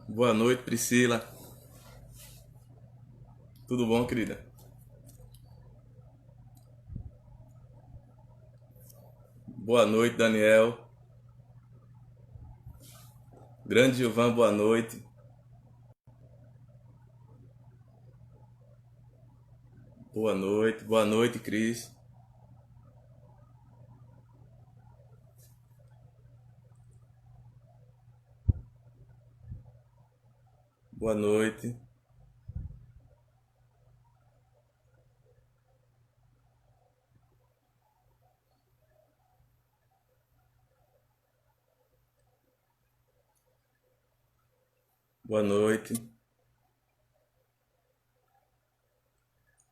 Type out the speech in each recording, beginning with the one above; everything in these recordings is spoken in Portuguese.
Boa noite, Priscila. Tudo bom, querida? Boa noite, Daniel. Grande Gilvan, boa noite. Boa noite, Cris. Boa noite. Boa noite.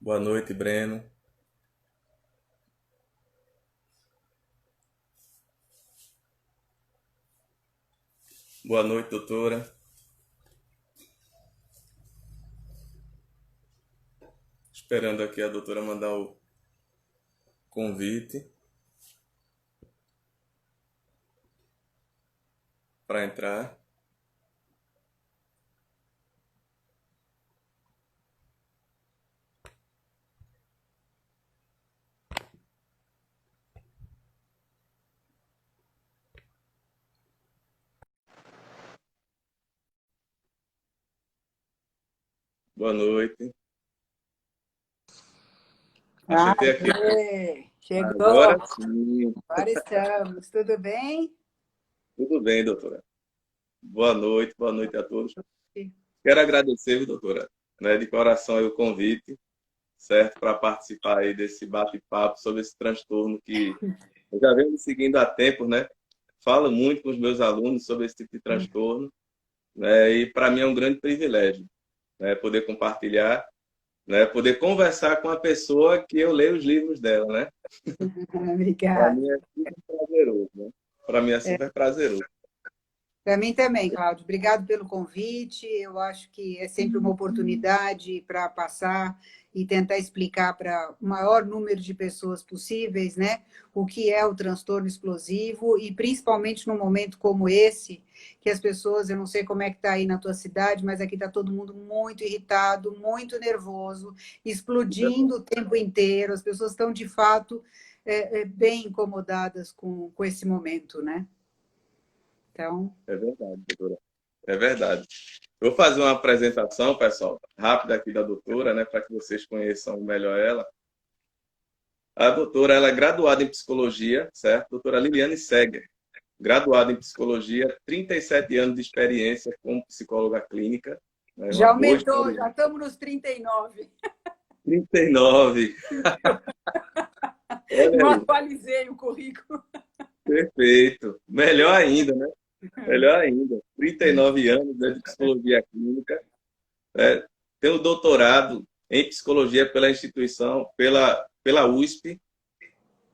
Boa noite, Breno. Boa noite, doutora. Esperando aqui a doutora mandar o convite para entrar. Boa noite. Ah, Acertei aqui. chegou. Agora sim. Agora estamos. Tudo bem? Tudo bem, doutora. Boa noite a todos. Quero agradecer, viu, doutora, né, de coração aí o convite, certo, para participar aí desse bate-papo sobre esse transtorno que eu já venho me seguindo há tempos, né? Falo muito com os meus alunos sobre esse tipo de transtorno, né? E para mim é um grande privilégio, né, poder compartilhar, né, poder conversar com a pessoa que eu leio os livros dela, né? Para Obrigada. mim é super prazeroso, né? Para mim é super prazeroso. Para mim também, Cláudio. Obrigado pelo convite. Eu acho que é sempre uma oportunidade para passar e tentar explicar para o maior número de pessoas possíveis, né, o que é o transtorno explosivo e principalmente num momento como esse, que as pessoas, eu não sei como é que está aí na tua cidade, mas aqui está todo mundo muito irritado, muito nervoso, explodindo o tempo inteiro. As pessoas estão de fato bem incomodadas com esse momento, né? Então, É verdade, doutora. É verdade. Eu vou fazer uma apresentação, pessoal, rápida aqui da doutora, né, para que vocês conheçam melhor ela. A doutora, ela é graduada em psicologia, certo? Doutora Liliane Seger, graduada em psicologia, 37 anos de experiência como psicóloga clínica, né? Uma já boa aumentou, experiência. já estamos nos 39. 39, olha Não aí, atualizei o currículo. perfeito. Melhor ainda, né? Melhor ainda. 39 anos, né, de psicologia clínica, né? Tenho doutorado em psicologia pela instituição, pela USP,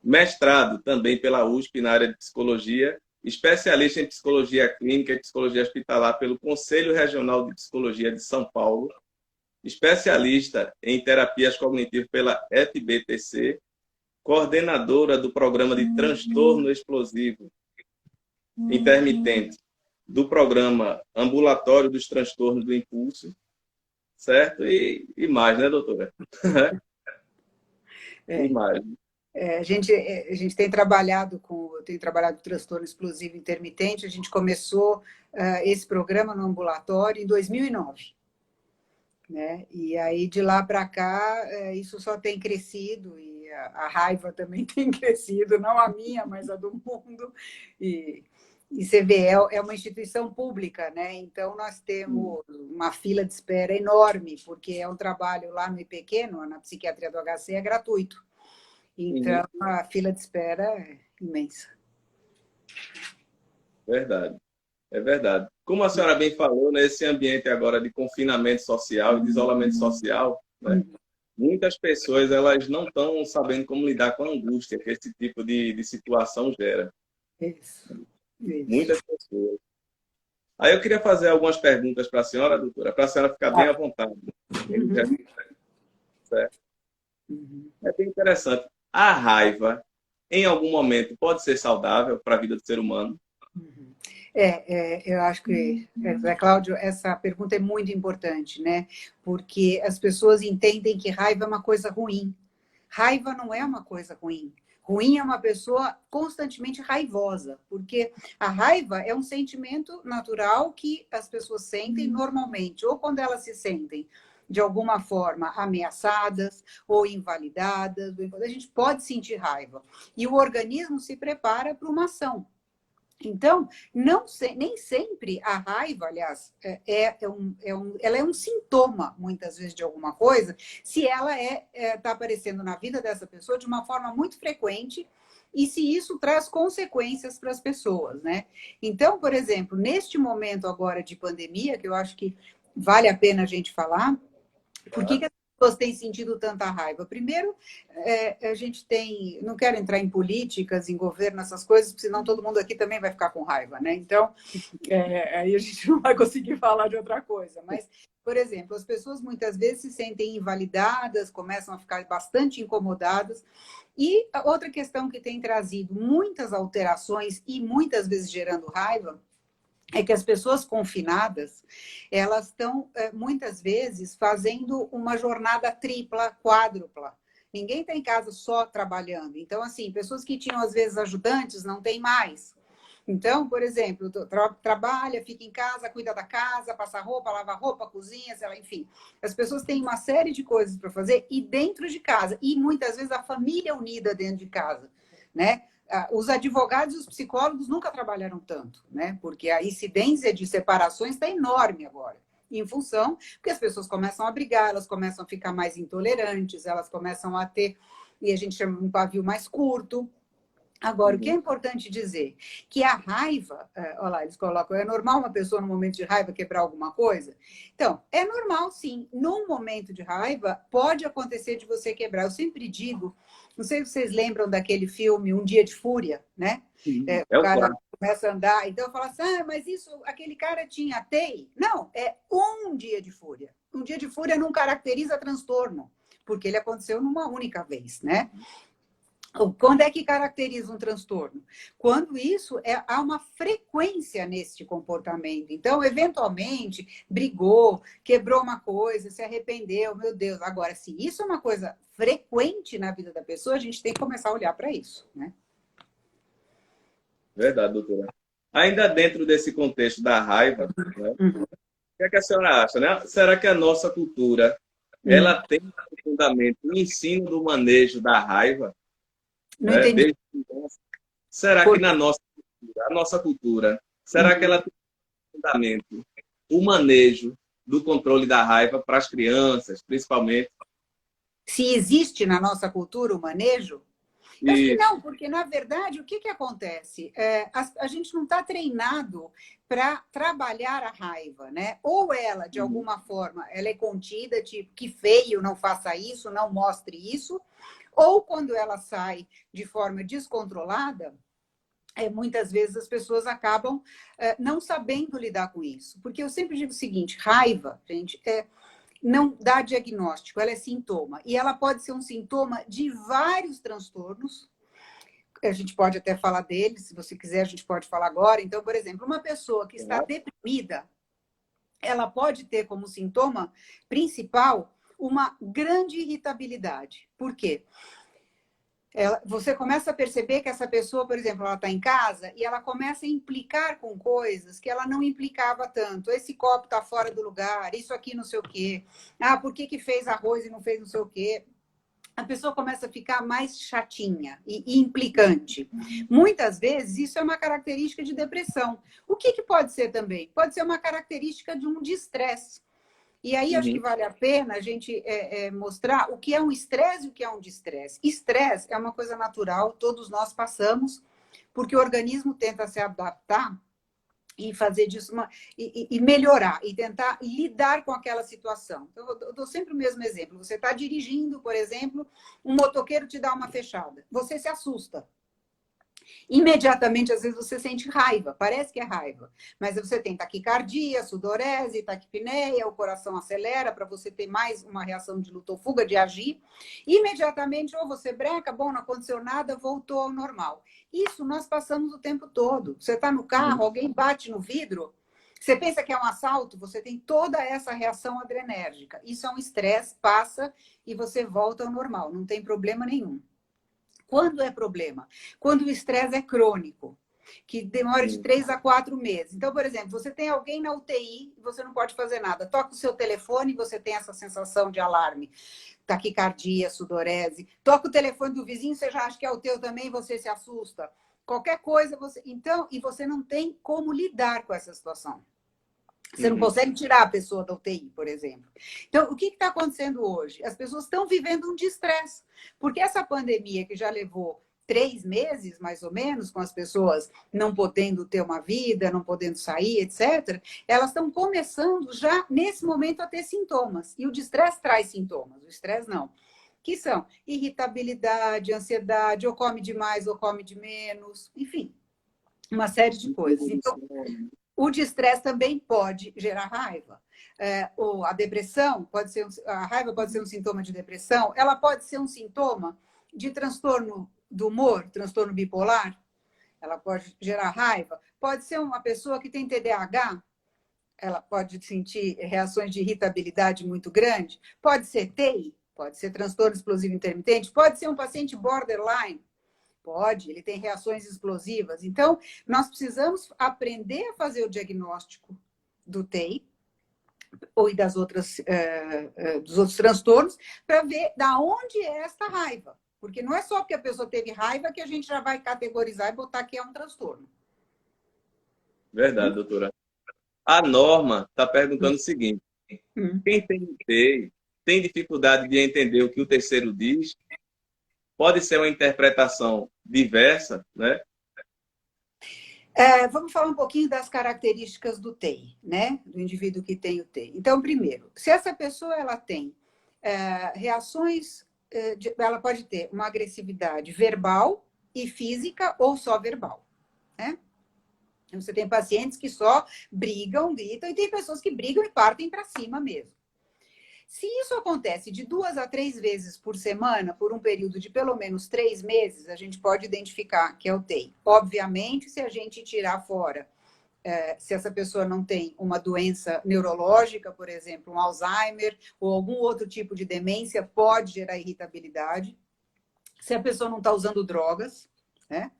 mestrado também pela USP na área de psicologia, especialista em psicologia clínica e psicologia hospitalar pelo Conselho Regional de Psicologia de São Paulo, especialista em terapias cognitivas pela FBTC, coordenadora do programa de transtorno explosivo intermitente do programa ambulatório dos transtornos do impulso, certo? E mais, né, doutora? E É, mais. a gente tem trabalhado eu tenho trabalhado com transtorno explosivo intermitente. A gente começou esse programa no ambulatório em 2009, né? E aí de lá para cá isso só tem crescido e a raiva também tem crescido, não a minha, mas a do mundo. E você vê, é uma instituição pública, né? Então nós temos uma fila de espera enorme, porque é um trabalho lá no IPQ, na psiquiatria do HC, é gratuito. Uhum, Então a fila de espera é imensa. verdade. É verdade. Como a senhora bem falou, nesse ambiente agora de confinamento social e de isolamento social, né, muitas pessoas elas não estão sabendo como lidar com a angústia que esse tipo de situação gera. Isso, isso. Muitas pessoas. Aí eu queria fazer algumas perguntas para a senhora, doutora, para a senhora ficar bem à Ah, vontade. uhum, Certo? uhum. É bem interessante. A raiva, em algum momento, pode ser saudável para a vida do ser humano? Uhum. Eu acho que, Cláudio, essa pergunta é muito importante, né? Porque as pessoas entendem que raiva é uma coisa ruim. Raiva não é uma coisa ruim. Ruim é uma pessoa constantemente raivosa, porque a raiva é um sentimento natural que as pessoas sentem normalmente, ou quando elas se sentem de alguma forma ameaçadas ou invalidadas, a gente pode sentir raiva. E o organismo se prepara para uma ação. Então, nem sempre a raiva, aliás, ela é um sintoma, muitas vezes, de alguma coisa, se ela está aparecendo na vida dessa pessoa de uma forma muito frequente e se isso traz consequências para as pessoas, né? Então, por exemplo, neste momento agora de pandemia, que eu acho que vale a pena a gente falar, por que as pessoas têm sentido tanta raiva? Primeiro, a gente tem... Não quero entrar em políticas, em governo, essas coisas, porque senão todo mundo aqui também vai ficar com raiva, né? Então, aí a gente não vai conseguir falar de outra coisa. Mas, por exemplo, as pessoas muitas vezes se sentem invalidadas, começam a ficar bastante incomodadas. E a outra questão que tem trazido muitas alterações e muitas vezes gerando raiva é que as pessoas confinadas, elas estão, muitas vezes, fazendo uma jornada tripla, quádrupla. Ninguém está em casa só trabalhando. Então, assim, pessoas que tinham, às vezes, ajudantes, não tem mais. Então, por exemplo, trabalha, fica em casa, cuida da casa, passa roupa, lava roupa, cozinha, sei lá, enfim. As pessoas têm uma série de coisas para fazer e dentro de casa. E, muitas vezes, a família unida dentro de casa, né? Os advogados e os psicólogos nunca trabalharam tanto, né? Porque a incidência de separações está enorme agora, em função que as pessoas começam a brigar, elas começam a ficar mais intolerantes, elas começam a ter, e a gente chama um pavio mais curto. Agora, o que é importante dizer? Que a raiva, olha lá, eles colocam, é normal uma pessoa no momento de raiva quebrar alguma coisa? Então, é normal sim. Num momento de raiva, pode acontecer de você quebrar. Eu sempre digo, não sei se vocês lembram daquele filme Um Dia de Fúria, né? É O o cara clássico. começa a andar, então fala assim, mas isso, aquele cara tinha TEI. Não, é um dia de fúria. Um dia de fúria não caracteriza transtorno, porque ele aconteceu numa única vez, né? Quando é que caracteriza um transtorno? Quando há uma frequência neste comportamento. Então, eventualmente, brigou, quebrou uma coisa, se arrependeu, meu Deus. Agora, se isso é uma coisa frequente na vida da pessoa, a gente tem que começar a olhar para isso, né? Verdade, doutora. Ainda dentro desse contexto da raiva, né, o que é que a senhora acha, né? Será que a nossa cultura ela tem um fundamento no ensino do manejo da raiva, Não né? entendi. Desde criança? Será que na nossa cultura, será que ela tem um fundamento o manejo do controle da raiva para as crianças, principalmente? Se existe na nossa cultura o manejo? Eu acho que Isso. não, porque, na verdade, o que acontece? A gente não está treinado para trabalhar a raiva, né? Ou ela, de alguma forma, ela é contida, tipo, que feio, não faça isso, não mostre isso, ou quando ela sai de forma descontrolada, muitas vezes as pessoas acabam não sabendo lidar com isso. Porque eu sempre digo o seguinte, raiva, gente, não dá diagnóstico, ela é sintoma. E ela pode ser um sintoma de vários transtornos. A gente pode até falar deles, se você quiser, a gente pode falar agora. Então, por exemplo, uma pessoa que está deprimida, ela pode ter como sintoma principal uma grande irritabilidade. Por quê? Você começa a perceber que essa pessoa, por exemplo, ela está em casa e ela começa a implicar com coisas que ela não implicava tanto. Esse copo está fora do lugar, isso aqui não sei o quê. Por que fez arroz e não fez não sei o quê? A pessoa começa a ficar mais chatinha e implicante. Muitas vezes, isso é uma característica de depressão. O que pode ser também? Pode ser uma característica de um estresse. E aí, acho que vale a pena a gente mostrar o que é um estresse e o que é um destresse. Estresse é uma coisa natural, todos nós passamos, porque o organismo tenta se adaptar e fazer disso e melhorar, e tentar lidar com aquela situação. Então, eu dou sempre o mesmo exemplo. Você está dirigindo, por exemplo, um motoqueiro te dá uma fechada. Você se assusta. Imediatamente, às vezes, você sente raiva, parece que é raiva, mas você tem taquicardia, sudorese, taquipneia, o coração acelera para você ter mais uma reação de luta ou fuga, de agir. Imediatamente, ou você breca, bom, não aconteceu nada, voltou ao normal. Isso nós passamos o tempo todo. Você está no carro, alguém bate no vidro, você pensa que é um assalto, você tem toda essa reação adrenérgica. Isso é um estresse, passa e você volta ao normal, não tem problema nenhum. Quando é problema? Quando o estresse é crônico, que demora de 3 a 4 meses. Então, por exemplo, você tem alguém na UTI e você não pode fazer nada. Toca o seu telefone e você tem essa sensação de alarme. Taquicardia, sudorese. Toca o telefone do vizinho, você já acha que é o teu também, você se assusta. Qualquer coisa, você... Então, e você não tem como lidar com essa situação. Você não consegue tirar a pessoa da UTI, por exemplo. Então, o que está acontecendo hoje? As pessoas estão vivendo um estresse. Porque essa pandemia que já levou 3 meses, mais ou menos, com as pessoas não podendo ter uma vida, não podendo sair, etc., elas estão começando já, nesse momento, a ter sintomas. E o estresse traz sintomas, o estresse não. Que são irritabilidade, ansiedade, ou come demais ou come de menos, enfim, uma série de coisas. Então, o estresse também pode gerar raiva. Ou a depressão, a raiva pode ser um sintoma de depressão, ela pode ser um sintoma de transtorno do humor, transtorno bipolar, ela pode gerar raiva. Pode ser uma pessoa que tem TDAH, ela pode sentir reações de irritabilidade muito grande. Pode ser TEI, pode ser transtorno explosivo intermitente, pode ser um paciente borderline, pode, ele tem reações explosivas. Então, nós precisamos aprender a fazer o diagnóstico do TEI ou dos outros transtornos para ver da onde é esta raiva. Porque não é só porque a pessoa teve raiva que a gente já vai categorizar e botar que é um transtorno. Verdade, doutora. A Norma está perguntando o seguinte: quem tem TEI tem dificuldade de entender o que o terceiro diz? Pode ser uma interpretação diversa, né? Vamos falar um pouquinho das características do TEI, né? Do indivíduo que tem o TEI. Então, primeiro, se essa pessoa ela tem reações, ela pode ter uma agressividade verbal e física ou só verbal, né? Você tem pacientes que só brigam, gritam, e tem pessoas que brigam e partem para cima mesmo. Se isso acontece de 2 a 3 vezes por semana, por um período de pelo menos 3 meses, a gente pode identificar que é o TEI. Obviamente, se a gente tirar fora, se essa pessoa não tem uma doença neurológica, por exemplo, um Alzheimer ou algum outro tipo de demência, pode gerar irritabilidade. Se a pessoa não está usando drogas, né?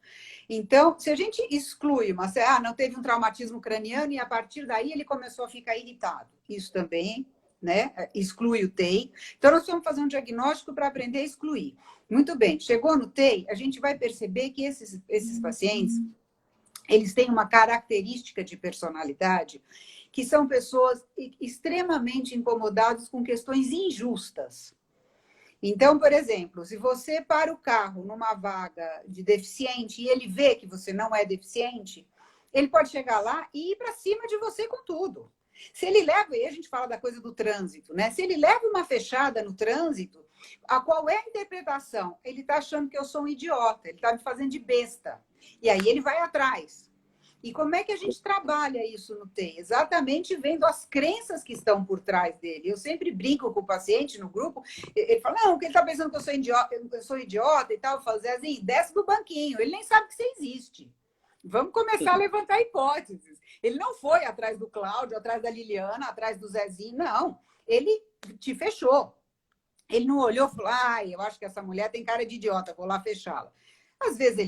Então, se a gente exclui, não teve um traumatismo craniano e a partir daí ele começou a ficar irritado. Isso também, né? Exclui o TEI. Então, nós vamos fazer um diagnóstico para aprender a excluir. Muito bem, chegou no TEI, a gente vai perceber que esses pacientes, eles têm uma característica de personalidade que são pessoas extremamente incomodadas com questões injustas. Então, por exemplo, se você para o carro numa vaga de deficiente e ele vê que você não é deficiente, ele pode chegar lá e ir para cima de você com tudo. Se ele leva, e a gente fala da coisa do trânsito, né? Se ele leva uma fechada no trânsito, qual é a interpretação? Ele está achando que eu sou um idiota, ele está me fazendo de besta. E aí ele vai atrás. E como é que a gente trabalha isso no TEI? Exatamente vendo as crenças que estão por trás dele. Eu sempre brinco com o paciente no grupo, ele fala, não, porque ele está pensando que eu sou idiota e tal, fazer assim, desce do banquinho, ele nem sabe que você existe. Vamos começar a levantar hipóteses. Ele não foi atrás do Cláudio, atrás da Liliana, atrás do Zezinho, não. Ele te fechou. Ele não olhou e falou, eu acho que essa mulher tem cara de idiota, vou lá fechá-la. Às vezes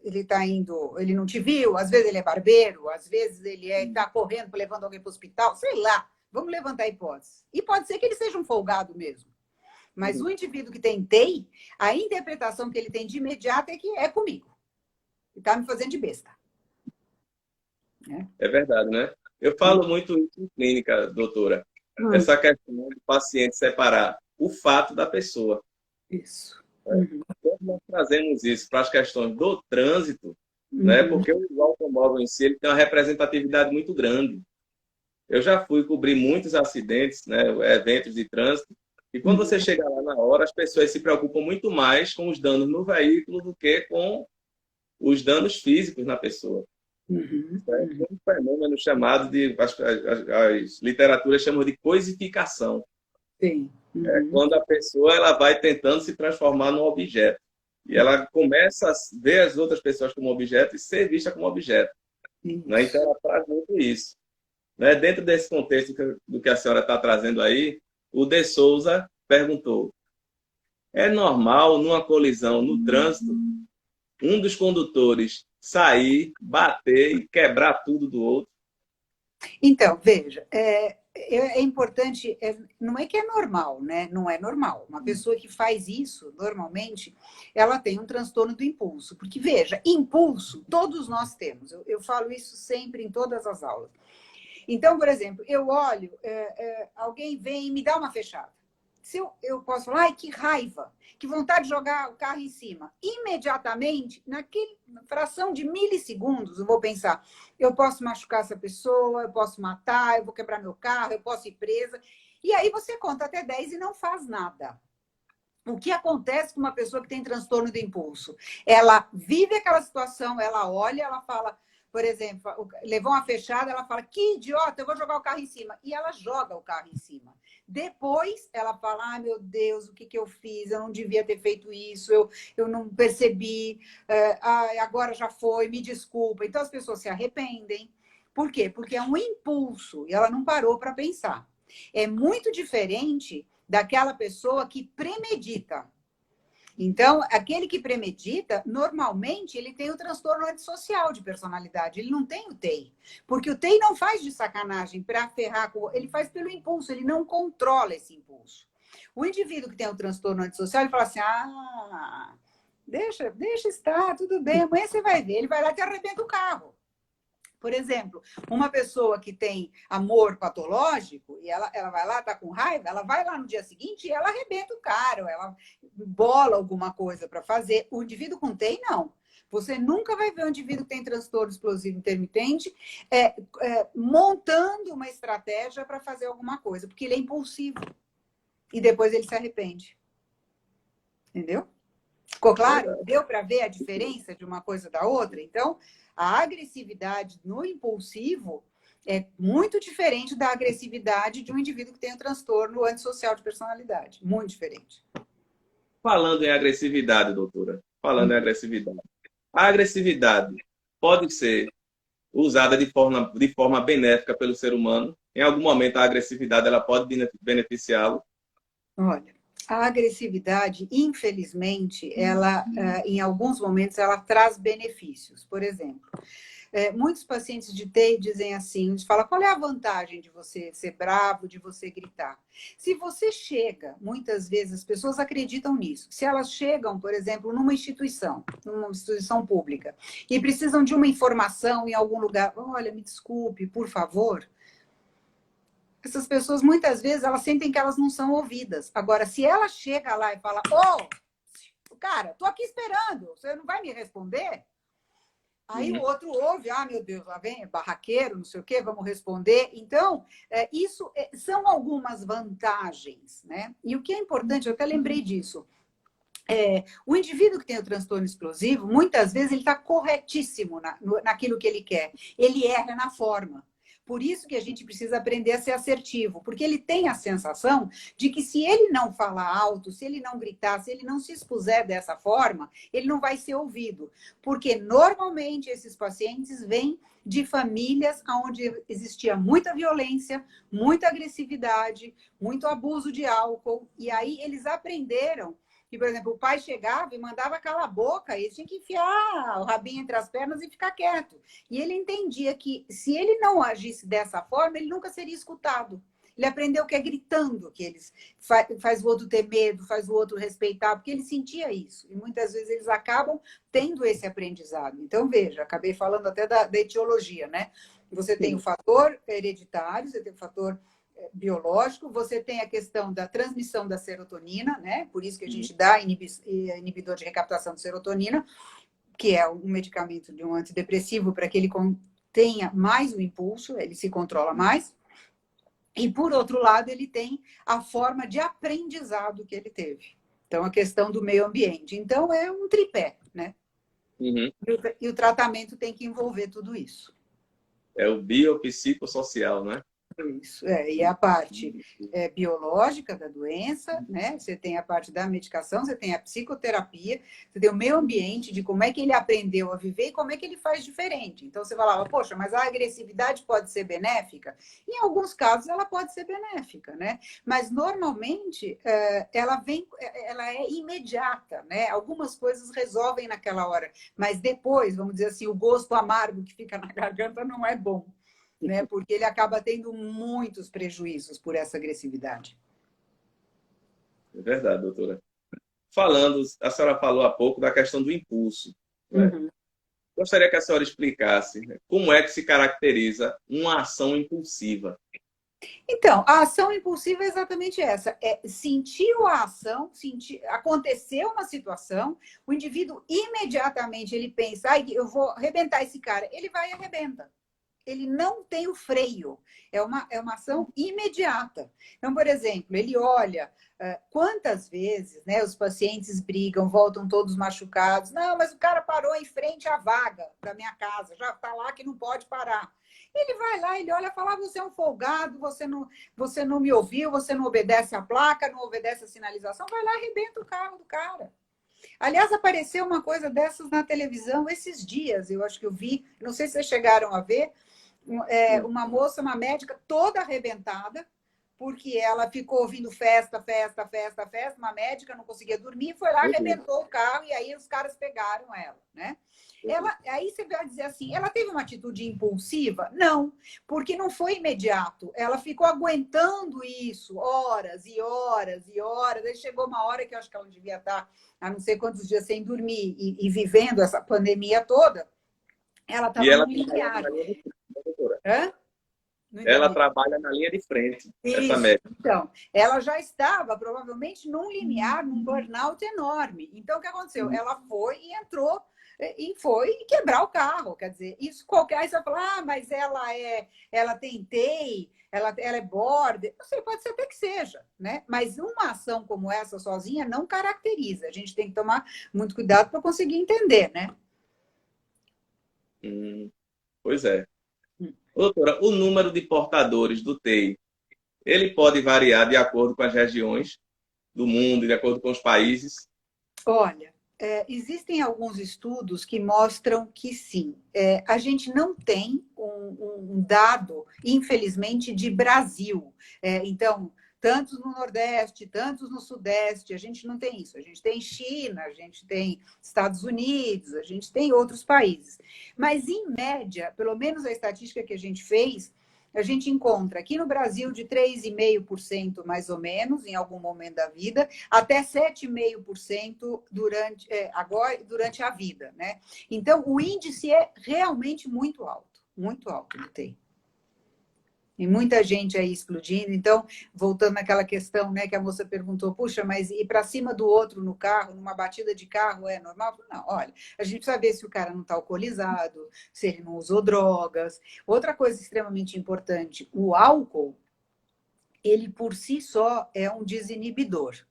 ele está indo, ele não te viu, às vezes ele é barbeiro, às vezes ele está correndo, levando alguém para o hospital, sei lá. Vamos levantar hipóteses. E pode ser que ele seja um folgado mesmo. Mas o indivíduo que tem TEI, a interpretação que ele tem de imediato é que é comigo. E está me fazendo de besta. É verdade, né? Eu falo muito isso em clínica, doutora. Essa questão do paciente separar o fato da pessoa. Isso. Quando nós trazemos isso para as questões do trânsito, né? Porque o automóvel em si ele tem uma representatividade muito grande. Eu já fui cobrir muitos acidentes, né? Eventos de trânsito, e quando você chega lá na hora, as pessoas se preocupam muito mais com os danos no veículo do que com os danos físicos na pessoa. Uhum. É um fenômeno chamado de, as literaturas chamam de coisificação. Sim. É Uhum. quando a pessoa ela vai tentando se transformar num objeto. E ela começa a ver as outras pessoas como objeto e ser vista como objeto. Né? Então, Isso. ela traz muito isso. Né? Dentro desse contexto do que a senhora está trazendo aí, o De Souza perguntou: é normal, numa colisão no trânsito, um dos condutores sair, bater e quebrar tudo do outro? Então, veja, é importante, não é que é normal, né? Não é normal. Uma pessoa que faz isso, normalmente, ela tem um transtorno do impulso. Porque, veja, impulso, todos nós temos. Eu falo isso sempre em todas as aulas. Então, por exemplo, eu olho, alguém vem e me dá uma fechada. Se eu posso falar, ai, que raiva, que vontade de jogar o carro em cima. Imediatamente, naquela fração de milissegundos, eu vou pensar, eu posso machucar essa pessoa, eu posso matar, eu vou quebrar meu carro, eu posso ir presa. E aí você conta até 10 e não faz nada. O que acontece com uma pessoa que tem transtorno do impulso? Ela vive aquela situação, ela olha, ela fala, por exemplo, levou uma fechada, ela fala, que idiota, eu vou jogar o carro em cima. E ela joga o carro em cima. Depois, ela fala, ai, meu Deus, o que eu fiz? Eu não devia ter feito isso, eu não percebi, agora já foi, me desculpa. Então, as pessoas se arrependem. Por quê? Porque é um impulso e ela não parou para pensar. É muito diferente daquela pessoa que premedita. Então, aquele que premedita, normalmente, ele tem o transtorno antissocial de personalidade, ele não tem o TEI. Porque o TEI não faz de sacanagem para ferrar, ele faz pelo impulso, ele não controla esse impulso. O indivíduo que tem o transtorno antissocial, ele fala assim, deixa estar, tudo bem, amanhã você vai ver, ele vai lá e te arrebenta o carro. Por exemplo, uma pessoa que tem amor patológico e ela vai lá, tá com raiva, ela vai lá no dia seguinte e ela arrebenta o cara, ou ela bola alguma coisa para fazer. O indivíduo com TEI, não. Você nunca vai ver um indivíduo que tem transtorno explosivo intermitente montando uma estratégia para fazer alguma coisa, porque ele é impulsivo. E depois ele se arrepende. Entendeu? Ficou claro? Verdade. Deu para ver a diferença de uma coisa da outra? Então, a agressividade no impulsivo é muito diferente da agressividade de um indivíduo que tem um transtorno antissocial de personalidade. Muito diferente. Falando em agressividade, doutora, falando em agressividade. A agressividade pode ser usada de forma benéfica pelo ser humano. Em algum momento, a agressividade ela pode beneficiá-lo. Olha, a agressividade, infelizmente, ela, em alguns momentos, ela traz benefícios. Por exemplo, muitos pacientes de TEI dizem assim, a gente fala, qual é a vantagem de você ser bravo, de você gritar? Se você chega, muitas vezes as pessoas acreditam nisso, se elas chegam, por exemplo, numa instituição pública, e precisam de uma informação em algum lugar, olha, me desculpe, por favor, essas pessoas, muitas vezes, elas sentem que elas não são ouvidas. Agora, se ela chega lá e fala, cara, tô aqui esperando, você não vai me responder? Aí o outro ouve, meu Deus, lá vem, barraqueiro, não sei o quê, vamos responder. Então, isso são algumas vantagens, né? E o que é importante, eu até lembrei disso, o indivíduo que tem o transtorno explosivo, muitas vezes ele está corretíssimo naquilo que ele quer. Ele erra na forma. Por isso que a gente precisa aprender a ser assertivo, porque ele tem a sensação de que se ele não falar alto, se ele não gritar, se ele não se expuser dessa forma, ele não vai ser ouvido. Porque normalmente esses pacientes vêm de famílias onde existia muita violência, muita agressividade, muito abuso de álcool, e aí eles aprenderam que, por exemplo, o pai chegava e mandava calar a boca, e ele tinha que enfiar o rabinho entre as pernas e ficar quieto. E ele entendia que se ele não agisse dessa forma, ele nunca seria escutado. Ele aprendeu que é gritando que eles faz o outro ter medo, faz o outro respeitar, porque ele sentia isso. E muitas vezes eles acabam tendo esse aprendizado. Então, veja, acabei falando até da etiologia, né? Você tem o fator hereditário, você tem o fator biológico, você tem a questão da transmissão da serotonina, né? Por isso que a gente dá inibidor de recaptação de serotonina, que é um medicamento de um antidepressivo para que ele tenha mais o impulso, ele se controla mais. E, por outro lado, ele tem a forma de aprendizado que ele teve. Então, a questão do meio ambiente. Então, é um tripé, né? Uhum. E o tratamento tem que envolver tudo isso. É o biopsicossocial, né? Isso, e a parte biológica da doença, né? Você tem a parte da medicação, você tem a psicoterapia, você tem o meio ambiente de como é que ele aprendeu a viver e como é que ele faz diferente. Então você falava, poxa, mas a agressividade pode ser benéfica? Em alguns casos ela pode ser benéfica, né? Mas normalmente ela é imediata, né? Algumas coisas resolvem naquela hora, mas depois, vamos dizer assim, o gosto amargo que fica na garganta não é bom, né? Porque ele acaba tendo muitos prejuízos por essa agressividade. É verdade, doutora. Falando, a senhora falou há pouco da questão do impulso, né? Uhum. Gostaria que a senhora explicasse, né, como é que se caracteriza uma ação impulsiva. Então, a ação impulsiva é exatamente essa. Sentiu a ação, aconteceu uma situação, o indivíduo imediatamente ele pensa, ai, eu vou arrebentar esse cara. Ele vai e arrebenta. Ele não tem o freio. É uma ação imediata. Então, por exemplo, ele olha quantas vezes, né, os pacientes brigam, voltam todos machucados. Não, mas o cara parou em frente à vaga da minha casa, já está lá que não pode parar. Ele vai lá, ele olha e fala, você é um folgado, você não me ouviu, você não obedece a placa, não obedece a sinalização, vai lá e arrebenta o carro do cara. Aliás, apareceu uma coisa dessas na televisão esses dias, eu acho que eu vi, não sei se vocês chegaram a ver, uma moça, uma médica toda arrebentada, porque ela ficou ouvindo festa, festa, festa, festa, uma médica não conseguia dormir, foi lá, arrebentou o carro, e aí os caras pegaram ela, né? Aí você vai dizer assim, ela teve uma atitude impulsiva? Não, porque não foi imediato. Ela ficou aguentando isso horas e horas e horas. Aí chegou uma hora que eu acho que ela devia estar há não sei quantos dias sem dormir e vivendo essa pandemia toda. Ela E estava ela num trabalha limiar. na linha de frente, né, doutora? Hã? Não Ela entendi. trabalha na linha de frente, essa Isso. médica. Então, ela já estava provavelmente num limiar, num burnout enorme. Então, o que aconteceu? Ela foi e entrou e foi quebrar o carro. Quer dizer, isso qualquer. Aí você vai falar, mas ela tem TEI, ela é border. Não sei, pode ser até que seja, né? Mas uma ação como essa sozinha não caracteriza. A gente tem que tomar muito cuidado para conseguir entender, né? Pois é. Doutora, o número de portadores do TEI, ele pode variar de acordo com as regiões do mundo, de acordo com os países? Olha, existem alguns estudos que mostram que sim. A gente não tem um dado, infelizmente, de Brasil. Então, tantos no Nordeste, tantos no Sudeste, a gente não tem isso. A gente tem China, a gente tem Estados Unidos, a gente tem outros países. Mas, em média, pelo menos a estatística que a gente fez, a gente encontra aqui no Brasil de 3,5% mais ou menos, em algum momento da vida, até 7,5% durante a vida, né? Então, o índice é realmente muito alto do TI. E muita gente aí explodindo. Então, voltando naquela questão, né, que a moça perguntou, puxa, mas ir para cima do outro no carro, numa batida de carro, é normal? Não, olha, a gente precisa ver se o cara não está alcoolizado, se ele não usou drogas. Outra coisa extremamente importante, o álcool, ele por si só é um desinibidor.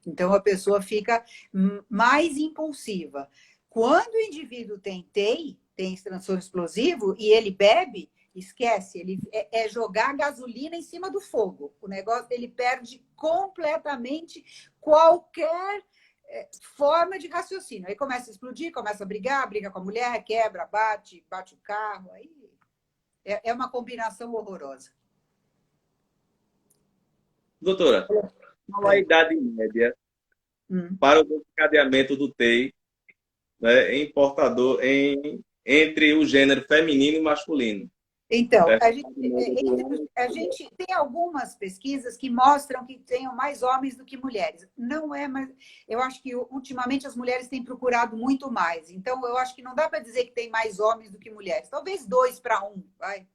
Então, a pessoa fica mais impulsiva. Quando o indivíduo tem TEI, tem transtorno explosivo, e ele bebe, esquece, ele é jogar gasolina em cima do fogo. O negócio, ele perde completamente qualquer forma de raciocínio. Aí começa a explodir, começa a brigar, briga com a mulher, quebra, bate o carro. Aí é uma combinação horrorosa. Doutora, qual a idade média para o desencadeamento do TEI, né, entre o gênero feminino e masculino? Então, Certo? a gente tem algumas pesquisas que mostram que tenham mais homens do que mulheres. Não é, mas eu acho que ultimamente as mulheres têm procurado muito mais. Então, eu acho que não dá para dizer que tem mais homens do que mulheres. Talvez 2-1, vai.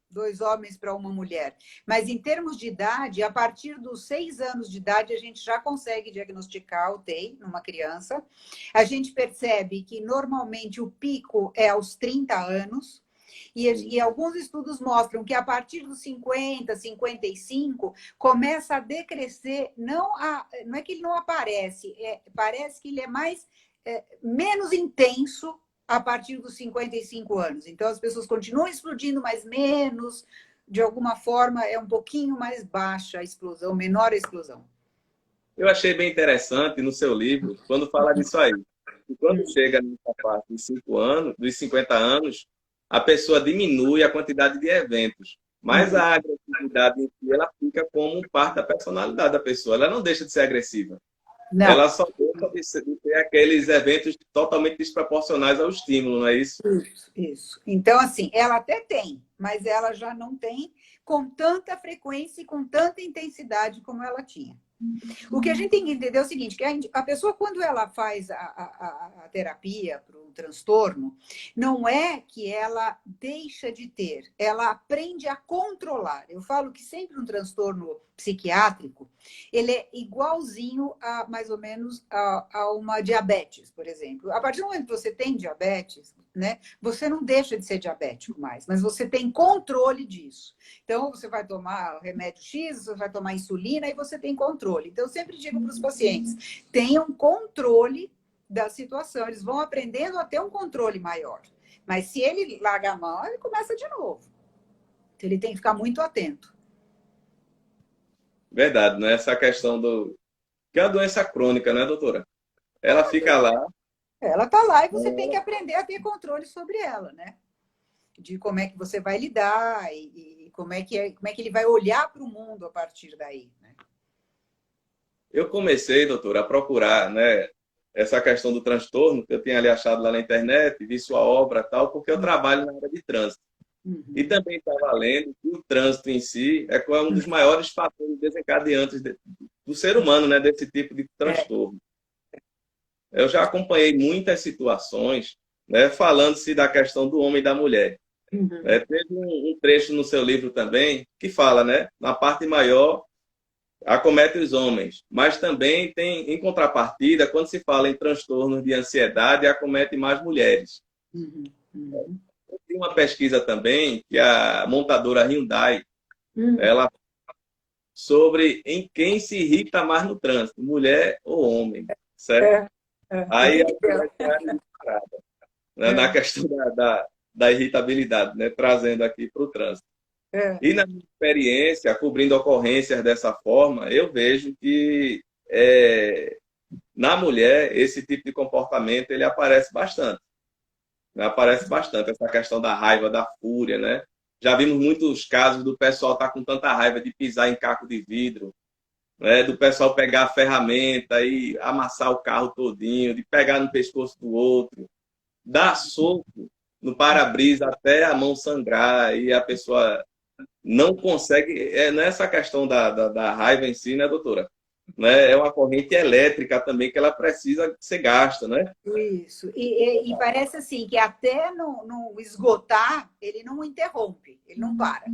2 homens para uma mulher. Mas em termos de idade, a partir dos 6 anos de idade, a gente já consegue diagnosticar o TEI numa criança. A gente percebe que normalmente o pico é aos 30 anos. E alguns estudos mostram que a partir dos 50, 55, começa a decrescer, não é que ele não aparece, parece que ele é menos intenso a partir dos 55 anos. Então, as pessoas continuam explodindo, mas menos. De alguma forma, é um pouquinho mais baixa a explosão, menor a explosão. Eu achei bem interessante no seu livro, quando fala disso aí. E quando chega nessa parte dos 5 anos, dos 50 anos, a pessoa diminui a quantidade de eventos. Mas a agressividade em si, ela fica como parte da personalidade da pessoa. Ela não deixa de ser agressiva. Não. Ela só deixa de ter aqueles eventos totalmente desproporcionais ao estímulo, não é isso? Isso. Então, assim, ela até tem, mas ela já não tem com tanta frequência e com tanta intensidade como ela tinha. O que a gente tem que entender é o seguinte, que a pessoa, quando ela faz a terapia para um transtorno, não é que ela deixa de ter, ela aprende a controlar. Eu falo que sempre um transtorno psiquiátrico, ele é igualzinho a, mais ou menos, a uma diabetes, por exemplo. A partir do momento que você tem diabetes, né, você não deixa de ser diabético mais, mas você tem controle disso. Então, você vai tomar remédio X, você vai tomar insulina e você tem controle. Então, eu sempre digo para os pacientes, tenham controle da situação. Eles vão aprendendo a ter um controle maior. Mas se ele larga a mão, ele começa de novo. Então, ele tem que ficar muito atento. Verdade, né? Essa questão do... Que é uma doença crônica, né, doutora? Ela fica lá. Ela está lá e você tem que aprender a ter controle sobre ela, né? De como é que você vai lidar e como é que ele vai olhar para o mundo a partir daí, né? Eu comecei, doutora, a procurar, né, essa questão do transtorno, que eu tinha ali achado lá na internet, vi sua obra e tal, porque eu trabalho na área de trânsito. E também estava lendo que o trânsito em si é um dos maiores fatores desencadeantes do ser humano, né, desse tipo de transtorno. Eu já acompanhei muitas situações, né, falando-se da questão do homem e da mulher. Teve um trecho no seu livro também que fala, né, na parte maior acomete os homens, mas também tem, em contrapartida, quando se fala em transtornos de ansiedade, acomete mais mulheres. Tem uma pesquisa também que a montadora Hyundai, ela sobre em quem se irrita mais no trânsito, mulher ou homem, certo? Aí a mulher parada, né, na questão da irritabilidade, né, trazendo aqui para o trânsito. E na minha experiência, cobrindo ocorrências dessa forma, eu vejo que na mulher esse tipo de comportamento ele aparece bastante. Aparece bastante essa questão da raiva, da fúria, né? Já vimos muitos casos do pessoal estar com tanta raiva de pisar em caco de vidro, né? Do pessoal pegar a ferramenta e amassar o carro todinho, de pegar no pescoço do outro, dar soco no para-brisa até a mão sangrar e a pessoa não consegue. Não é essa questão da raiva em si, né, doutora? Né? É uma corrente elétrica também que ela precisa ser gasta, né? Isso. E parece assim que até no esgotar, ele não interrompe, ele não para.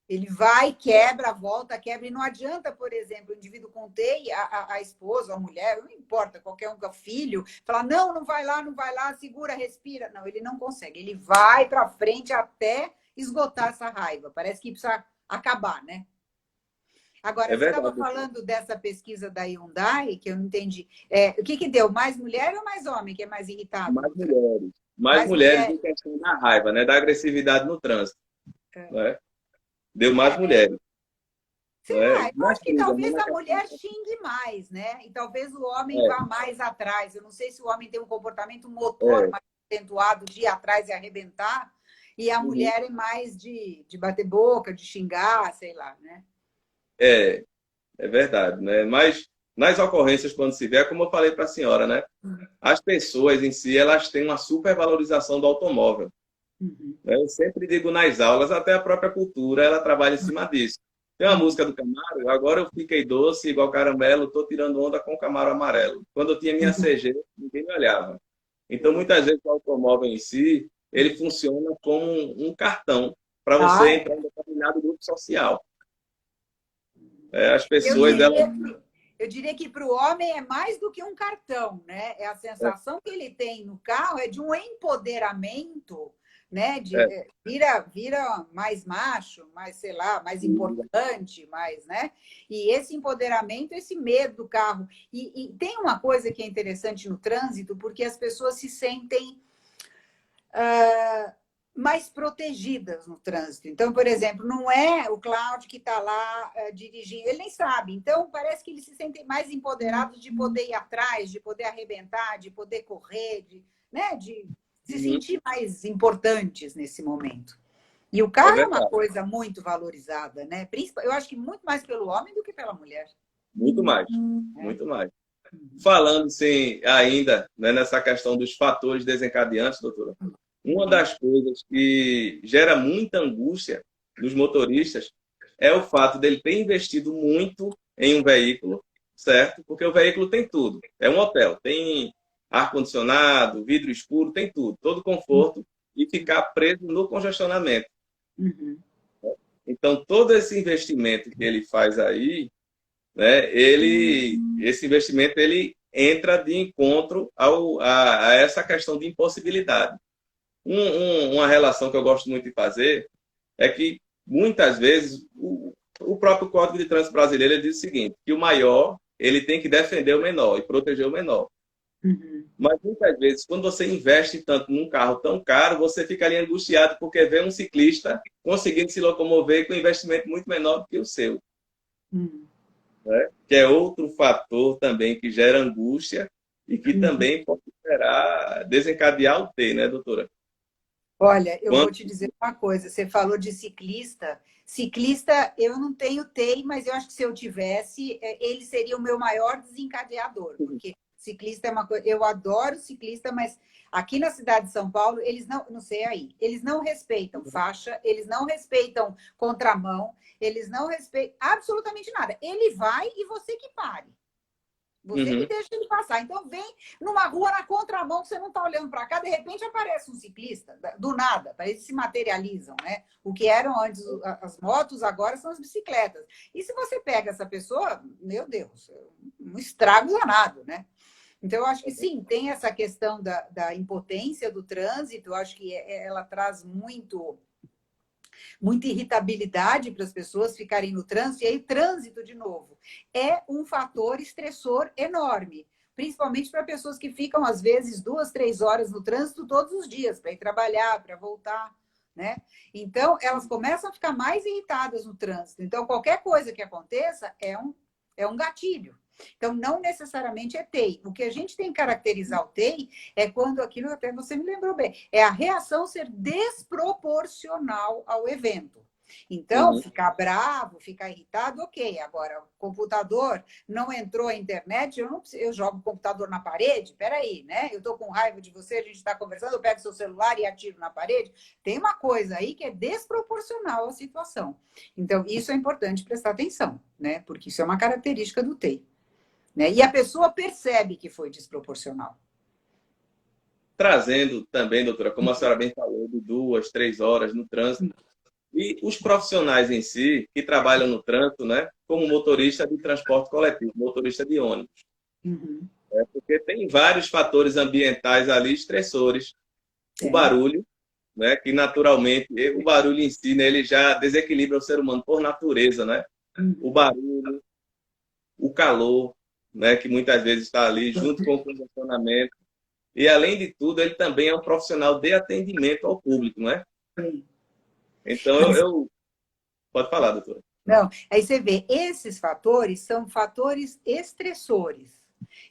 Ele vai, quebra, volta, quebra. E não adianta, por exemplo, o indivíduo contei, a esposa, a mulher, não importa, qualquer um, o filho, falar, não, não vai lá, segura, respira. Não, ele não consegue. Ele vai para frente até esgotar essa raiva. Parece que precisa acabar, né? Agora, você estava falando dessa pesquisa da Hyundai, que eu não entendi. O que deu? Mais mulher ou mais homem que é mais irritado? Mais mulheres. Mais mulheres em questão da raiva, né? Da agressividade no trânsito. Né? Deu mais mulheres. Sei lá, eu acho que talvez a mulher xingue mais, né? E talvez o homem vá mais atrás. Eu não sei se o homem tem um comportamento motor mais acentuado de ir atrás e arrebentar, e a mulher é mais de bater boca, de xingar, sei lá, né? É verdade, né? Mas nas ocorrências, quando se vê, é como eu falei para a senhora, né? As pessoas em si, elas têm uma supervalorização do automóvel. Eu sempre digo nas aulas, até a própria cultura, ela trabalha em cima disso. Tem uma música do Camaro, agora eu fiquei doce, igual caramelo, tô tirando onda com o Camaro amarelo. Quando eu tinha minha CG, ninguém me olhava. Então, muitas vezes, o automóvel em si, ele funciona como um cartão para você entrar em determinado grupo social. As pessoas... Eu diria que para o homem é mais do que um cartão, né? A sensação que ele tem no carro é de um empoderamento né? Vira mais macho, mais, sei lá, mais importante, mais, né? E esse empoderamento, esse medo do carro. E tem uma coisa que é interessante no trânsito, porque as pessoas se sentem mais protegidas no trânsito. Então, por exemplo, não é o Cláudio que está lá dirigindo, ele nem sabe. Então, parece que eles se sentem mais empoderados de poder ir atrás, de poder arrebentar, de poder correr, né? De se sentir mais importantes nesse momento. E o carro é uma coisa muito valorizada, né? Eu acho que muito mais pelo homem do que pela mulher. Muito mais, muito mais. Falando, sim, ainda, né, nessa questão dos fatores desencadeantes, doutora, uma das coisas que gera muita angústia nos motoristas é o fato dele ter investido muito em um veículo, certo? Porque o veículo tem tudo. É um hotel, tem ar-condicionado, vidro escuro, tem tudo, todo conforto, e ficar preso no congestionamento. Então, todo esse investimento que ele faz aí, né, esse investimento ele entra de encontro a essa questão de impossibilidade. Uma relação que eu gosto muito de fazer é que, muitas vezes, o próprio Código de Trânsito Brasileiro ele diz o seguinte, que o maior ele tem que defender o menor e proteger o menor. Mas, muitas vezes, quando você investe tanto num carro tão caro, você fica ali angustiado porque vê um ciclista conseguindo se locomover com um investimento muito menor do que o seu. Né? Que é outro fator também que gera angústia e que também pode desencadear o T, né, doutora? Olha, eu vou te dizer uma coisa. Você falou de ciclista. Ciclista, eu não tenho TEI, mas eu acho que se eu tivesse, ele seria o meu maior desencadeador. Porque ciclista é uma coisa... Eu adoro ciclista, mas aqui na cidade de São Paulo, eles não sei aí, eles não respeitam faixa, eles não respeitam contramão, eles não respeitam absolutamente nada. Ele vai e você que pare. Você que deixa ele passar. Então, vem numa rua na contramão, que você não está olhando para cá, de repente aparece um ciclista, do nada, eles se materializam, né? O que eram antes as motos, agora são as bicicletas. E se você pega essa pessoa, meu Deus, um estrago danado, né? Então, eu acho que sim, tem essa questão da impotência do trânsito, eu acho que ela traz muita irritabilidade para as pessoas ficarem no trânsito, e aí trânsito, de novo, é um fator estressor enorme, principalmente para pessoas que ficam, às vezes, 2, 3 horas no trânsito todos os dias, para ir trabalhar, para voltar, né? Então, elas começam a ficar mais irritadas no trânsito. Então, qualquer coisa que aconteça é um gatilho. Então, não necessariamente é TEI. O que a gente tem que caracterizar o TEI é quando aquilo, até você me lembrou bem, é a reação ser desproporcional ao evento. Então, ficar bravo, ficar irritado, ok. Agora, o computador não entrou a internet, eu jogo o computador na parede? Peraí, né? Eu estou com raiva de você, a gente está conversando, eu pego seu celular e atiro na parede. Tem uma coisa aí que é desproporcional à situação. Então, isso é importante prestar atenção, né? Porque isso é uma característica do TEI. Né? E a pessoa percebe que foi desproporcional. Trazendo também, doutora, como a senhora bem falou, de 2, 3 horas no trânsito. E os profissionais em si, que trabalham no trânsito, né, como motorista de transporte coletivo, motorista de ônibus. Porque tem vários fatores ambientais ali estressores. O barulho, né, que naturalmente, o barulho em si, né, ele já desequilibra o ser humano por natureza. Né? O barulho, o calor, né, que muitas vezes está ali junto com o condicionamento. E, além de tudo, ele também é um profissional de atendimento ao público, não é? Então, Pode falar, doutora. Não, aí você vê, esses fatores são fatores estressores.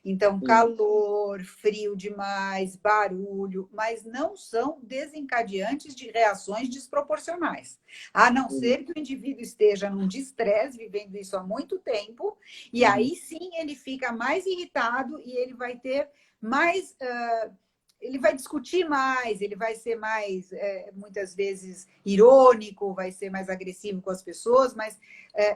Então, calor, frio demais, barulho, mas não são desencadeantes de reações desproporcionais. A não ser que o indivíduo esteja num estresse, vivendo isso há muito tempo, e aí sim ele fica mais irritado e ele vai ter mais... ele vai discutir mais, ele vai ser mais, muitas vezes, irônico, vai ser mais agressivo com as pessoas, mas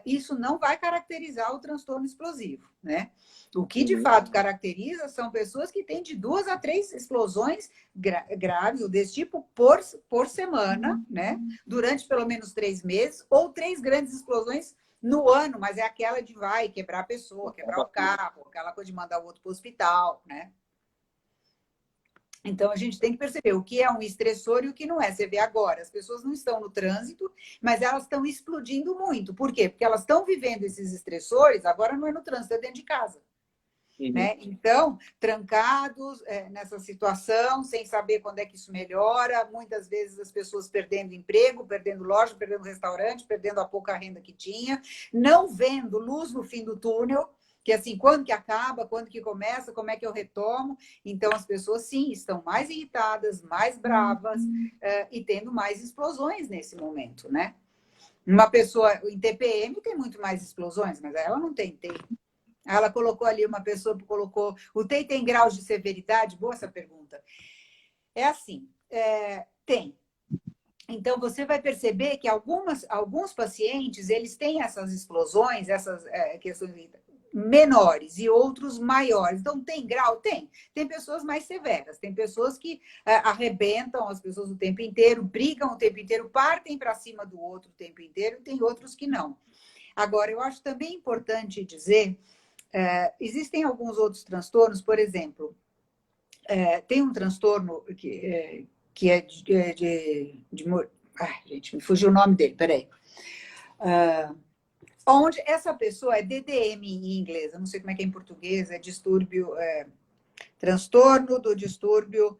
isso não vai caracterizar o transtorno explosivo, né? O que, de fato, caracteriza são pessoas que têm de 2 a 3 explosões graves, ou desse tipo, por semana, né? Durante pelo menos 3 meses, ou 3 grandes explosões no ano, mas é aquela de vai quebrar a pessoa, quebrar o carro, aquela coisa de mandar o outro para o hospital, né? Então, a gente tem que perceber o que é um estressor e o que não é. Você vê agora, as pessoas não estão no trânsito, mas elas estão explodindo muito. Por quê? Porque elas estão vivendo esses estressores, agora não é no trânsito, é dentro de casa. Uhum. Né? Então, trancados nessa situação, sem saber quando é que isso melhora, muitas vezes as pessoas perdendo emprego, perdendo loja, perdendo restaurante, perdendo a pouca renda que tinha, não vendo luz no fim do túnel, que assim, quando que acaba, quando que começa, como é que eu retomo. Então, as pessoas, sim, estão mais irritadas, mais bravas e tendo mais explosões nesse momento, né? Uma pessoa em TPM tem muito mais explosões, mas ela não tem TI. Ela colocou ali, uma pessoa colocou, o TEI tem graus de severidade? Boa essa pergunta. É assim, tem. Então, você vai perceber que alguns pacientes, eles têm essas explosões, essas questões menores e outros maiores. Então, tem grau? Tem. Tem pessoas mais severas, tem pessoas que arrebentam as pessoas o tempo inteiro, brigam o tempo inteiro, partem para cima do outro o tempo inteiro, e tem outros que não. Agora, eu acho também importante dizer existem alguns outros transtornos, por exemplo, tem um transtorno que é gente, me fugiu o nome dele, peraí. Onde essa pessoa é DDM em inglês, eu não sei como é que é em português, é distúrbio, transtorno do distúrbio